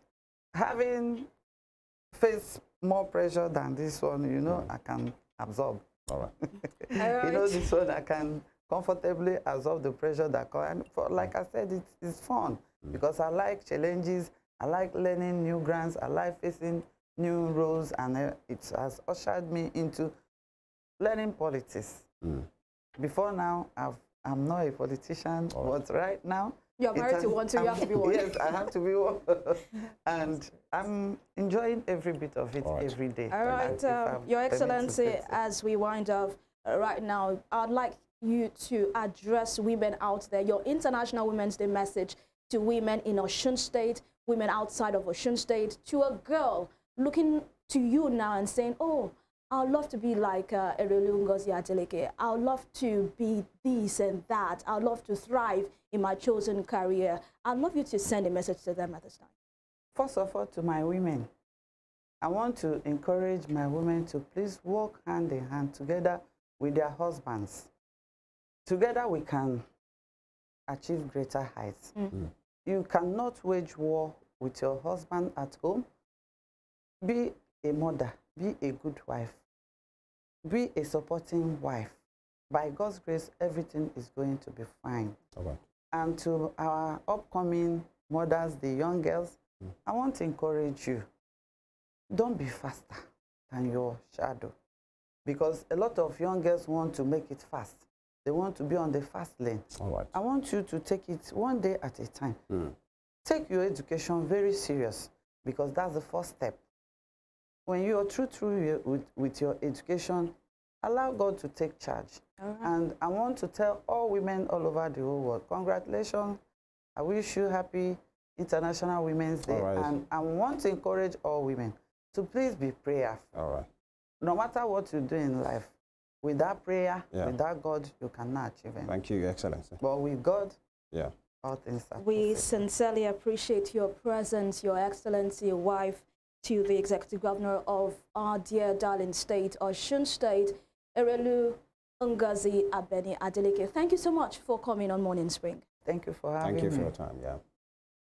having faced more pressure than this one, you know, I can absorb. All right. You know, this one I can comfortably absorb the pressure that comes. And for, like I said, it's fun because I like challenges. I like learning new grants. I like facing new roles, and it has ushered me into learning politics. Before now, I'm not a politician, but right now, you're married to one, so you have to be one. Yes, I have to be one. And I'm enjoying every bit of it every day. All right, Your Excellency, as we wind up right now, I'd like you to address women out there, your International Women's Day message to women in Osun State, women outside of Osun State, to a girl looking to you now and saying, oh, I'd love to be like Erelu, Ngozi, Adeleke. I'd love to be this and that. I'd love to thrive in my chosen career. I'd love you to send a message to them at this time. First of all, to my women, I want to encourage my women to please work hand in hand together with their husbands. Together we can achieve greater heights. You cannot wage war with your husband at home. Be a mother, be a good wife, be a supporting wife. By God's grace, everything is going to be fine. And to our upcoming mothers, the young girls, I want to encourage you. Don't be faster than your shadow. Because a lot of young girls want to make it fast. They want to be on the fast lane. I want you to take it one day at a time. Take your education very serious, because that's the first step. When you are true with your education, allow God to take charge. And I want to tell all women all over the whole world, congratulations. I wish you happy International Women's Day. And I want to encourage all women to please be prayerful. No matter what you do in life, without prayer, without God, you cannot achieve anything. Thank you, Your Excellency. But with God, all things are We possible. sincerely appreciate your presence, Your Excellency, wife to the Executive Governor of our dear darling state, Osun State, Erelu, Ngozi, Abeni, Adeleke. Thank you so much for coming on Morning Spring. Thank you for having me. Thank you for your time,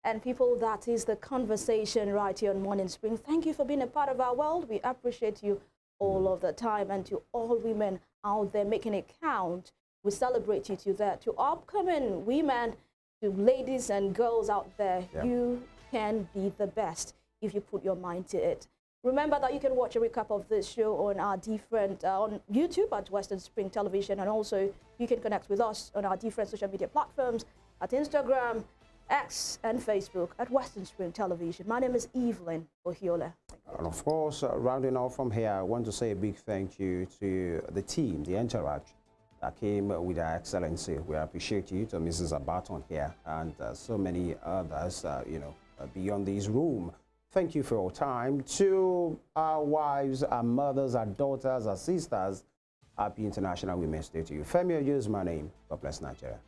And people, that is the conversation right here on Morning Spring. Thank you for being a part of our world. We appreciate you all of the time. And to all women out there making it count, we celebrate you to that. To upcoming women, to ladies and girls out there, you can be the best if you put your mind to it. Remember that you can watch a recap of this show on our different, on YouTube at Western Spring Television, and also you can connect with us on our different social media platforms at Instagram, X, and Facebook at Western Spring Television. My name is Evelyn Ohiolei. And of course, rounding off from here, I want to say a big thank you to the team, the entourage that came with our excellency. We appreciate you, to Mrs. Abaton here, and so many others, beyond this room. Thank you for your time. To our wives, our mothers, our daughters, our sisters, happy International Women's Day to you. Femi is my name. God bless Nigeria.